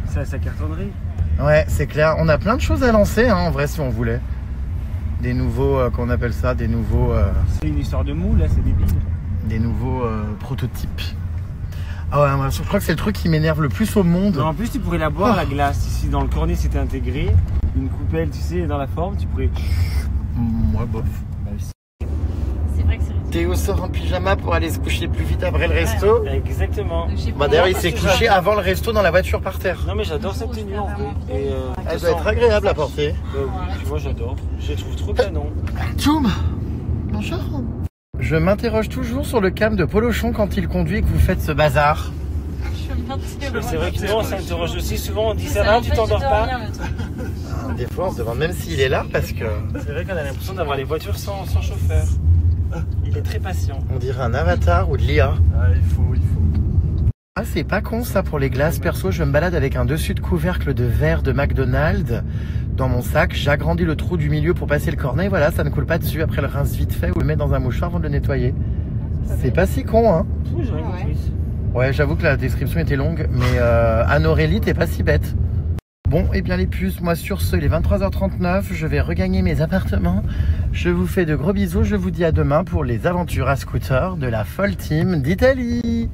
Ça cartonnerait. Ouais, c'est clair. On a plein de choses à lancer, hein, en vrai, si on voulait. Des nouveaux, qu'on appelle ça, des nouveaux C'est une histoire de moule, là, c'est débile. prototypes. Ah ouais, moi, je crois que c'est le truc qui m'énerve le plus au monde. Non, en plus, tu pourrais la boire, la glace. Si dans le cornet c'était intégré, une coupelle, tu sais, dans la forme, tu pourrais. Moi, bof. C'est vrai que c'est ridicule. Théo sort en pyjama pour aller se coucher plus vite après le resto. Exactement. Bah d'ailleurs, il s'est couché avant le resto dans la voiture par terre. Non, mais j'adore cette tenue en vrai. Et, Elle doit être agréable à porter. Bah oui, tu vois, j'adore. Je les trouve trop canon. Tchoum. Bonjour. Je m'interroge toujours sur le cam de Polochon quand il conduit et que vous faites ce bazar. C'est vrai que nous, on s'interroge aussi souvent, on dit ça va, tu t'endors pas? Des fois, on se demande même s'il est là parce que C'est vrai qu'on a l'impression d'avoir les voitures sans chauffeur. Il est très patient. on dirait un avatar ou de l'IA. Ah, il faut. Ah, c'est pas con ça pour les glaces. Perso, je me balade avec un dessus de couvercle de verre de McDonald's dans mon sac. J'agrandis le trou du milieu pour passer le cornet. Voilà, ça ne coule pas dessus. Après, le rince vite fait ou le mettre dans un mouchoir avant de le nettoyer. C'est pas si con, hein. Ouh, j'ai rien compris. Ouais, j'avoue que la description était longue, mais Anne-Aurélie, t'es pas si bête. Bon, et bien les puces, moi sur ce, il est 23h39, je vais regagner mes appartements. Je vous fais de gros bisous, je vous dis à demain pour les aventures à scooter de la folle team d'Italie.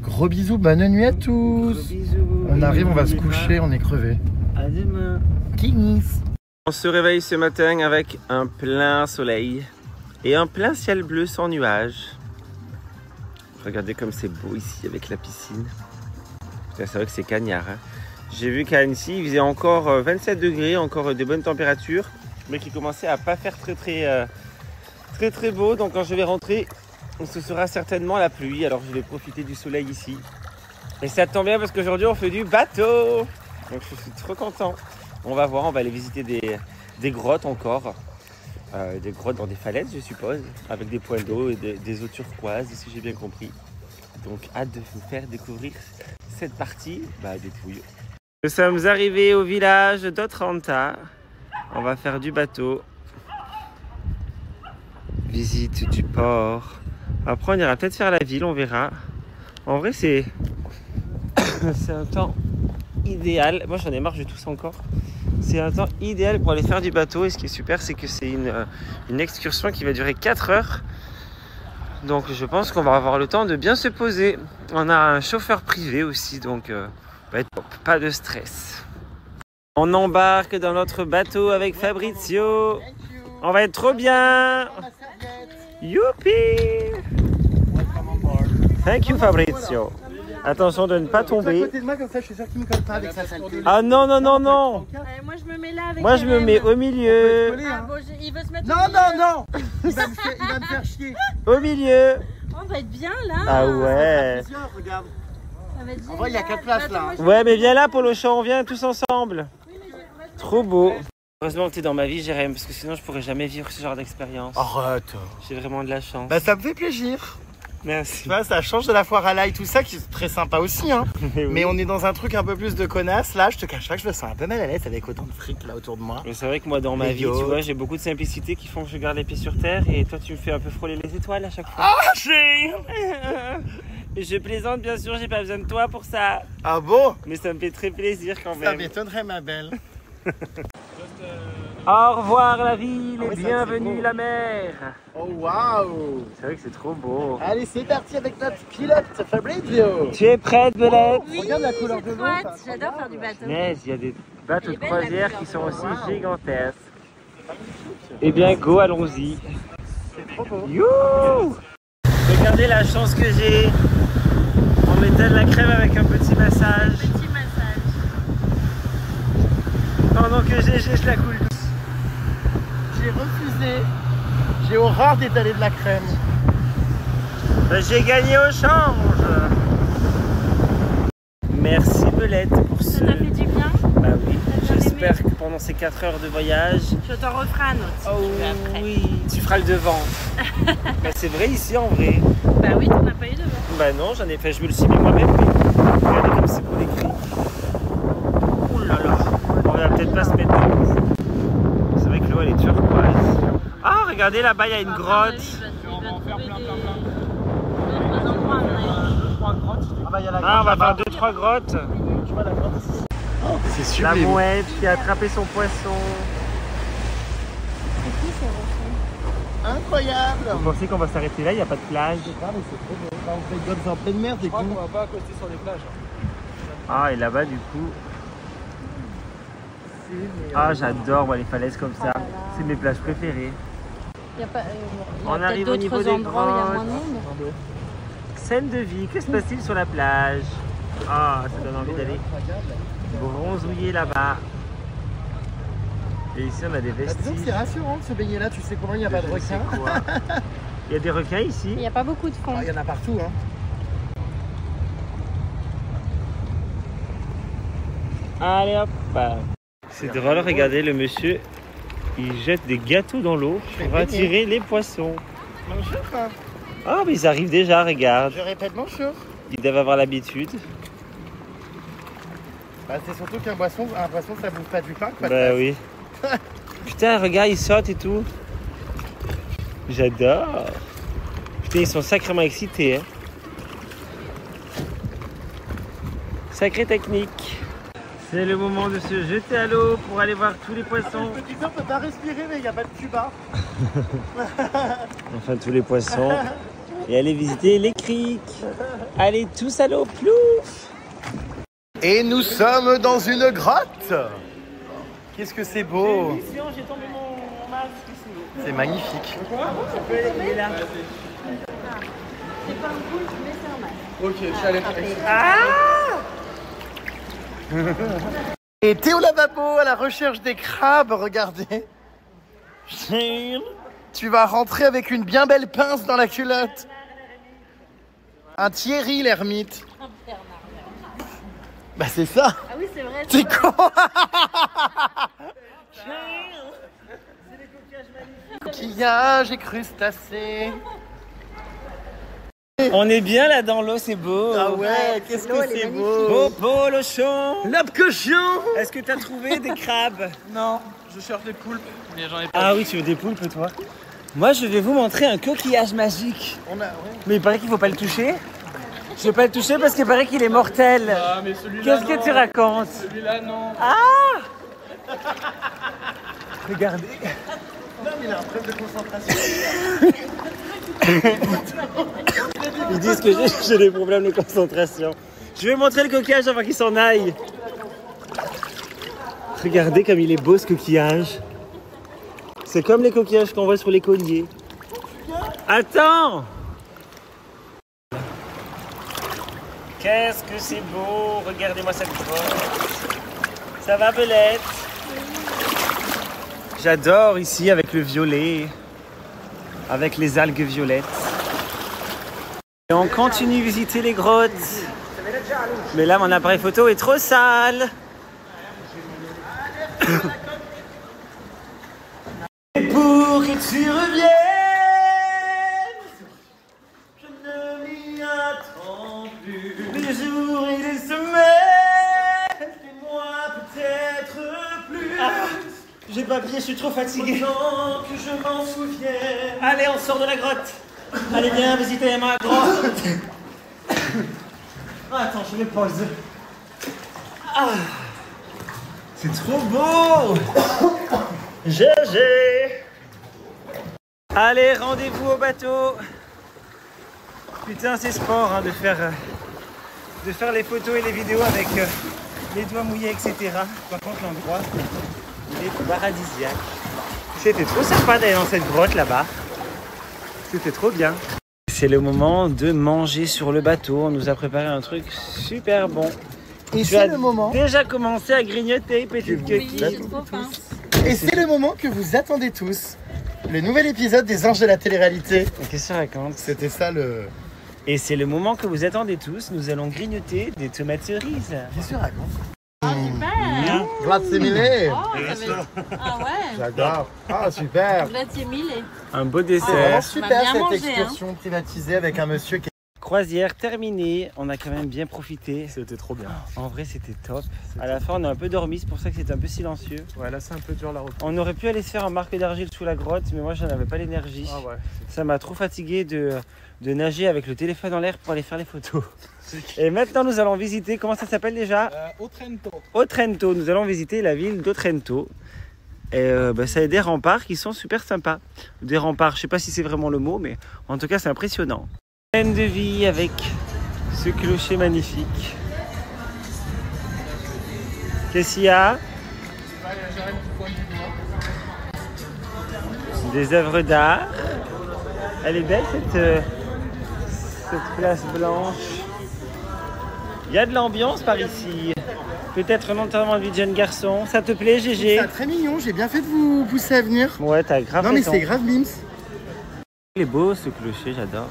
Gros bisous, bonne nuit à tous. Gros bisous. On arrive, on va se coucher, on est crevé. À demain. Kiss. On se réveille ce matin avec un plein soleil et un plein ciel bleu sans nuages. Regardez comme c'est beau ici avec la piscine. C'est vrai que c'est cagnard. Hein. J'ai vu qu'à Annecy, il faisait encore 27 degrés, encore de bonnes températures, mais qui commençait à pas faire très beau. Donc quand je vais rentrer, ce sera certainement la pluie. Alors je vais profiter du soleil ici. Et ça tombe bien parce qu'aujourd'hui on fait du bateau. Donc je suis trop content. On va voir, on va aller visiter des grottes encore. Des grottes dans des falaises, je suppose, avec des points d'eau et des eaux turquoises, si j'ai bien compris. Donc hâte de vous faire découvrir cette partie, dépouille. Nous sommes arrivés au village d'Otranta. On va faire du bateau. Visite du port. Après, on ira peut-être faire la ville, on verra. En vrai, c'est un temps idéal. Moi, j'en ai marre, je tousse encore. C'est un temps idéal pour aller faire du bateau. Et ce qui est super, c'est que c'est une excursion qui va durer 4 heures. Donc, je pense qu'on va avoir le temps de bien se poser. On a un chauffeur privé aussi, donc pas de stress. On embarque dans notre bateau avec Fabrizio. On va être trop bien. Youpi! Thank you, Fabrizio. Attention de ne pas tomber. Ah non, non, non, non. Moi, je me mets là avec Moi, je me mets au milieu. Ah, bon, il veut se mettre Non, non, non. Il va me faire chier. Au milieu. On va être bien là. Ah ouais. Regarde. Ça va être En vrai, il y a génial. 4 places là. Ouais, mais viens là, Polochon, on vient tous ensemble. Trop beau. Heureusement que t'es dans ma vie, Jérém, parce que sinon je pourrais jamais vivre ce genre d'expérience. Arrête. J'ai vraiment de la chance. Bah ça me fait plaisir. Merci. Tu vois, ça change de la foire à l'ail, tout ça, qui est très sympa aussi, hein. Mais on est dans un truc un peu plus de connasse. Là, je te cache pas que je me sens un peu mal à l'aise avec autant de fric là autour de moi. Mais c'est vrai que moi, dans ma Les vie, tu yachts. vois, j'ai beaucoup de simplicité qui font que je garde les pieds sur terre. Et toi, tu me fais un peu frôler les étoiles à chaque fois. Ah, j'ai... Je plaisante, bien sûr, j'ai pas besoin de toi pour ça. Ah bon? Mais ça me fait très plaisir quand Ça même. m'étonnerait, ma belle. Au revoir la ville Ah et oui, ça, bienvenue c'est beau. la mer. Oh, waouh. C'est vrai que c'est trop beau. Allez, c'est parti avec notre pilote, Fabrizio. Tu es prête, Belette? Oui, Regarde la couleur j'ai de trop l'eau, hâte. c'est J'adore faire du bateau. Mais il y a des bateaux Elle de est belle, croisière la qui couleur. sont aussi gigantesques. Eh bien, go, allons-y. C'est trop beau. Youhou! Regardez la chance que j'ai. On m'étale la crème avec un petit massage. Petit massage. Pendant que je la coule douce. J'ai refusé. J'ai horreur d'étaler de la crème. Ben, j'ai gagné au change. Merci Belette pour ce... Ça t'a fait du bien? Bah oui, T'as bien j'espère aimé? que pendant ces 4 heures de voyage... Je t'en referai un autre si Oh tu veux après. oui, tu feras le devant. Bah, c'est vrai ici en vrai. Bah oui, t'en as pas eu devant. Bah non, j'en ai fait, je me le suis mis moi-même. Mais regardez comme c'est beau l'écrit. Ouh là là, on va peut-être pas se mettre debout. C'est vrai que l'eau elle est turquoise. Ah, regardez là-bas, il y a une grotte. Il va trouver d'autres endroits, à mon avis. Ah bah, il y a la Ah, on va grotte faire là-bas. 2-3 grottes. Tu vois la grotte ici. Oh, c'est La sublime. mouette qui a attrapé son poisson. C'est qui ces rochers? Incroyable. Vous pensez qu'on va s'arrêter là, il n'y a pas de plage? Ah, mais c'est trop beau. Bah, on fait golf en pleine mer, des Je crois cons. qu'on va pas accoster sur les plages. Ah, et là-bas du coup. Ah, j'adore moi, les falaises comme ça. C'est mes plages préférées. Il y a pas, On peut-être arrive au niveau d'autres des endroits où il y a grottes. moins de monde. Scène de vie, que se passe-t-il sur la plage? Ah, ça donne envie d'aller bronzouiller là-bas. Et ici on a des Bah, disons que vestiges. c'est rassurant de se baigner là, tu sais comment il n'y a pas de Je ne sais requins. quoi. Il y a des requins ici. Il n'y a pas beaucoup de fond. Ah, il y en a partout, hein. Allez hop. C'est drôle, regardez le monsieur, il jette des gâteaux dans l'eau pour baigner. attirer les poissons. Bonjour. Ah, mais ils arrivent déjà, regarde. Je répète bonjour. Ils doivent avoir l'habitude. Bah, c'est surtout qu'un poisson, ça bouffe pas du pain, quoi. Bah oui. Putain, regarde, ils sautent et tout. J'adore. Putain, ils sont sacrément excités. Hein. Sacrée technique. C'est le moment de se jeter à l'eau pour aller voir tous les poissons. Le petit on peut pas respirer, mais il n'y a pas de tuba. Enfin, tous les poissons. Et aller visiter les criques. Allez tous à l'eau, plouf. Et nous sommes dans une grotte. Qu'est-ce que c'est beau. J'ai tombé mon masque ici. C'est magnifique. Il est là. C'est pas un boule, mais c'est un masque. Ok, je suis allé faire Et t'es au lavabo à la recherche des crabes, regardez. Tu vas rentrer avec une bien belle pince dans la culotte. Un Thierry l'ermite. Bah c'est ça. Ah oui, c'est vrai. C'est con. Coquillages et crustacés. On est bien là dans l'eau, c'est beau. Ah ouais, qu'est-ce que c'est beau. Beau lochon. L'op cochon. Est-ce que tu as trouvé des crabes? Non, je cherche des poulpes, mais j'en ai pas. Ah oui, tu veux des poulpes toi? Moi, je vais vous montrer un coquillage magique. Mais il paraît qu'il faut pas le toucher. Je vais pas le toucher parce qu'il paraît qu'il est mortel. Ah, mais celui-là, Qu'est-ce que tu racontes? Celui-là, non. Ah! Regardez. Non, mais il a un problème de concentration. Ils disent que j'ai des problèmes de concentration. Je vais montrer le coquillage avant qu'il s'en aille. Regardez comme il est beau ce coquillage. C'est comme les coquillages qu'on voit sur les colliers. Attends! Qu'est-ce que c'est beau! Regardez-moi cette grotte. Ça va, Belette? J'adore ici avec le violet, avec les algues violettes. Et on continue de visiter les grottes. Mais là, mon appareil photo est trop sale. Et pour que tu reviennes, je ne m'y attends plus. Des jours et des semaines, des mois peut-être plus. J'ai pas pied, je suis trop fatigué. Autant que je m'en souvienne. Allez, on sort de la grotte. Allez, viens visiter ma grotte. Attends, je me pose. Ah, c'est trop beau. GG. Allez, rendez-vous au bateau. Putain, c'est sport hein, de faire les photos et les vidéos avec les doigts mouillés, etc. Par contre, l'endroit, il est paradisiaque. C'était trop sympa d'aller dans cette grotte là-bas. C'était trop bien. C'est le moment de manger sur le bateau. On nous a préparé un truc super bon. Et c'est le moment. Déjà commencé à grignoter, petite coquille. J'ai trop faim. Et c'est le moment que vous attendez tous. Le nouvel épisode des Anges de la télé-réalité. Qu'est-ce que ça raconte? C'était ça le... Et c'est le moment que vous attendez tous. Nous allons grignoter des tomates cerises. Qu'est-ce que tu racontes? Ah, super. Grazie mille. Oh, ça va être- Ah ouais. J'adore. Ah, super. Grazie mille. Un beau C'est vraiment dessert. On va super bien cette manger, excursion privatisée avec un monsieur qui... Croisière terminée. On a quand même bien profité. C'était trop bien. En vrai, c'était top. À la fin, on a un peu dormi. C'est pour ça que c'était un peu silencieux. Ouais, là, c'est un peu dur la reprise. On aurait pu aller se faire un marque d'argile sous la grotte, mais moi, j'en avais pas l'énergie. Ah ouais. Ça m'a trop fatigué de nager avec le téléphone en l'air pour aller faire les photos. Et maintenant, nous allons visiter, comment ça s'appelle déjà? Otranto. Otranto. Nous allons visiter la ville d'Otranto. Et ça a des remparts qui sont super sympas. Des remparts, je sais pas si c'est vraiment le mot, mais en tout cas, c'est impressionnant. Pleine de vie avec ce clocher magnifique. Qu'est-ce qu'il y a? Des œuvres d'art. Elle est belle cette place blanche. Il y a de l'ambiance par ici. Peut-être notamment de vie de jeune garçon. Ça te plaît, GG? C'est très mignon, j'ai bien fait de vous pousser à venir. Ouais, t'as grave Non mais raison. c'est grave Bims. Il est beau ce clocher, j'adore.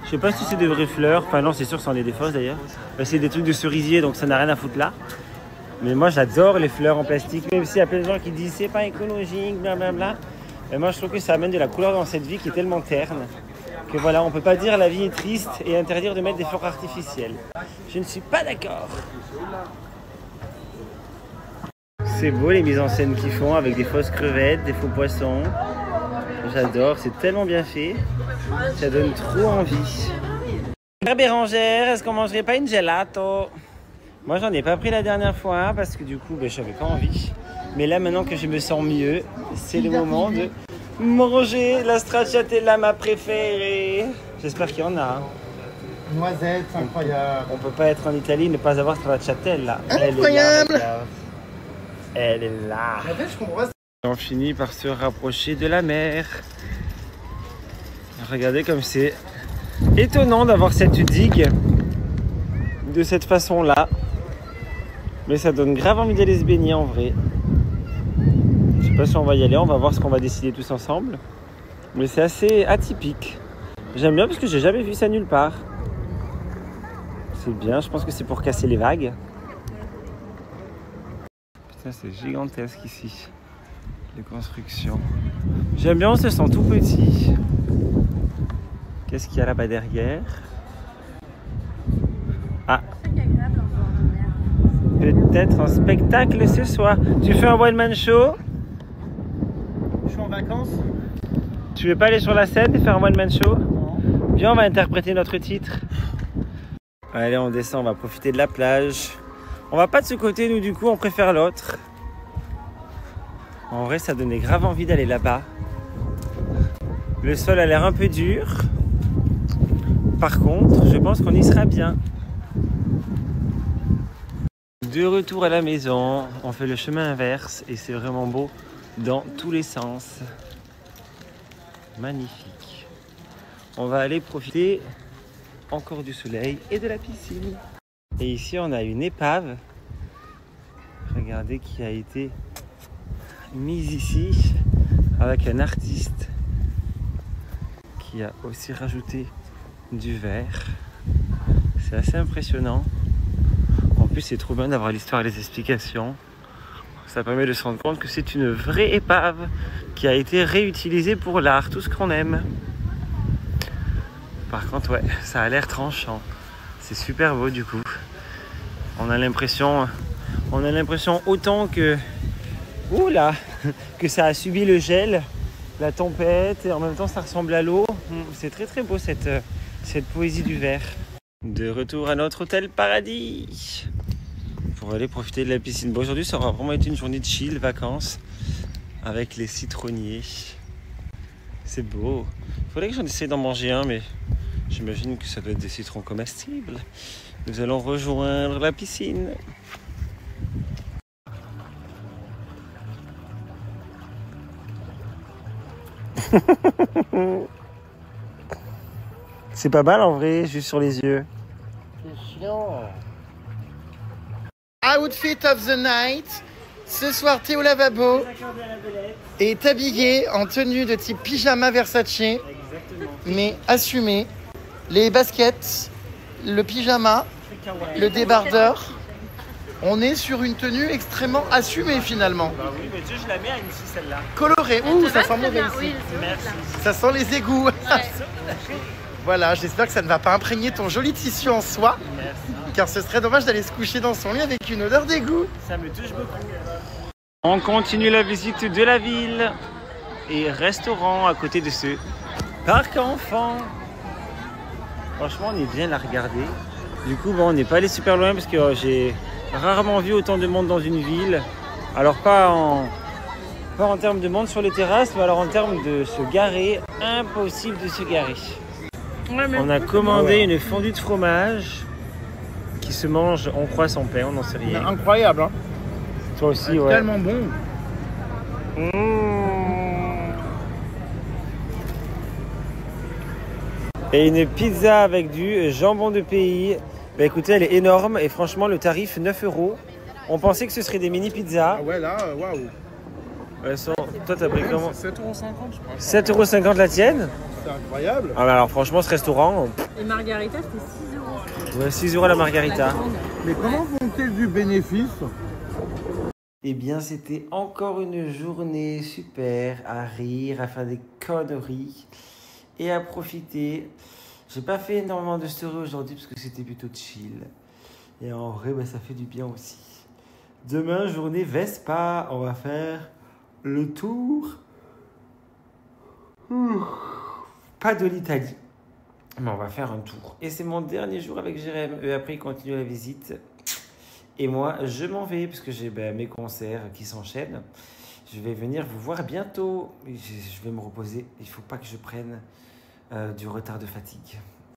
Je sais pas si c'est des vraies fleurs. Enfin non, c'est sûr, c'en est des fausses d'ailleurs. C'est des trucs de cerisier, donc ça n'a rien à foutre là. Mais moi, j'adore les fleurs en plastique, même s'il y a plein de gens qui disent c'est pas écologique, blablabla. Et moi, je trouve que ça amène de la couleur dans cette vie qui est tellement terne que voilà, on peut pas dire la vie est triste et interdire de mettre des fleurs artificielles. Je ne suis pas d'accord. C'est beau les mises en scène qu'ils font avec des fausses crevettes, des faux poissons. J'adore, c'est tellement bien fait. Ça donne trop envie. Mère Bérangère, est-ce qu'on mangerait pas une gelato? Moi, j'en ai pas pris la dernière fois parce que du coup, j'avais pas envie. Mais là, maintenant que je me sens mieux, c'est le moment de manger la stracciatella, ma préférée. J'espère qu'il y en a. Noisette, incroyable. On peut pas être en Italie et ne pas avoir stracciatella. Incroyable. Elle est là. En fait, je comprends pas. On finit par se rapprocher de la mer. Regardez comme c'est étonnant d'avoir cette digue de cette façon-là. Mais ça donne grave envie d'aller se baigner en vrai. Je sais pas si on va y aller, on va voir ce qu'on va décider tous ensemble. Mais c'est assez atypique. J'aime bien parce que j'ai jamais vu ça nulle part. C'est bien, je pense que c'est pour casser les vagues. Putain, c'est gigantesque ici. Les constructions. J'aime bien, on se sent tout petit. Qu'est-ce qu'il y a là-bas derrière? Ah, C'est agréable en bord de mer. peut-être un spectacle ce soir. Tu fais un one-man show? Je suis en vacances. Tu veux pas aller sur la scène et faire un one-man show? Non. Viens, on va interpréter notre titre. Allez, on descend, on va profiter de la plage. On va pas de ce côté, nous, du coup, on préfère l'autre. En vrai, ça donnait grave envie d'aller là-bas. Le sol a l'air un peu dur. Par contre, je pense qu'on y sera bien. De retour à la maison, on fait le chemin inverse et c'est vraiment beau dans tous les sens. Magnifique. On va aller profiter encore du soleil et de la piscine. Et ici, on a une épave. Regardez, qui a été mise ici avec un artiste qui a aussi rajouté du verre. C'est assez impressionnant. En plus, c'est trop bien d'avoir l'histoire et les explications. Ça permet de se rendre compte que c'est une vraie épave qui a été réutilisée pour l'art, tout ce qu'on aime. Par contre, ouais, ça a l'air tranchant. C'est super beau du coup. On a l'impression autant que, oula, que ça a subi le gel, la tempête, et en même temps ça ressemble à l'eau. C'est très très beau cette poésie du verre. De retour à notre hôtel Paradis pour aller profiter de la piscine. Bon, aujourd'hui ça aura vraiment été une journée de chill, vacances, avec les citronniers. C'est beau. Il faudrait que j'en essaie d'en manger un, mais j'imagine que ça doit être des citrons comestibles. Nous allons rejoindre la piscine. C'est pas mal en vrai, juste sur les yeux. C'est chiant. Outfit of the night. Ce soir, t'es au lavabo et est habillé en tenue de type pyjama Versace, mais assumé. Les baskets, le pyjama, le débardeur. On est sur une tenue extrêmement assumée finalement. Bah oui, mais je la mets à ici celle-là. Colorée. Ouh, ça sent mauvais Oui, ici. Merci. Ça sent les égouts. Voilà, j'espère que ça ne va pas imprégner ton joli tissu en soie, Merci. car ce serait dommage d'aller se coucher dans son lit avec une odeur d'égout. Ça me touche beaucoup. On continue la visite de la ville et restaurant à côté de ce parc enfant. Franchement, on est bien à regarder. Du coup, bon, on n'est pas allé super loin parce que j'ai rarement vu autant de monde dans une ville. Alors pas en termes de monde sur les terrasses, mais alors en termes de se garer, impossible de se garer. On a commandé une fondue de fromage qui se mange, on croit sans pain, on n'en sait rien. Incroyable, hein. Toi aussi, ouais. Tellement bon. Et une pizza avec du jambon de pays. Bah écoutez, elle est énorme et franchement, le tarif 9 €. On pensait que ce serait des mini pizzas. Ah ouais, là, waouh. Elles sont... Toi, t'as pris comment? C'est 7,50 €, je crois. 7,50 € la tienne? C'est incroyable. Ah bah alors franchement, ce restaurant, Et margarita, c'était 6 €. ouais, 6 € la margarita. Mais comment font-ils du bénéfice? Eh bien, c'était encore une journée super à rire, à faire des conneries et à profiter. J'ai pas fait énormément de story aujourd'hui parce que c'était plutôt chill. Et en vrai, bah, ça fait du bien aussi. Demain, journée Vespa, on va faire le tour. Pas de l'Italie, mais on va faire un tour. Et c'est mon dernier jour avec Jérém. Eux, après, ils continuent la visite. Et moi, je m'en vais parce que j'ai mes concerts qui s'enchaînent. Je vais venir vous voir bientôt. Je vais me reposer. Il ne faut pas que je prenne du retard de fatigue.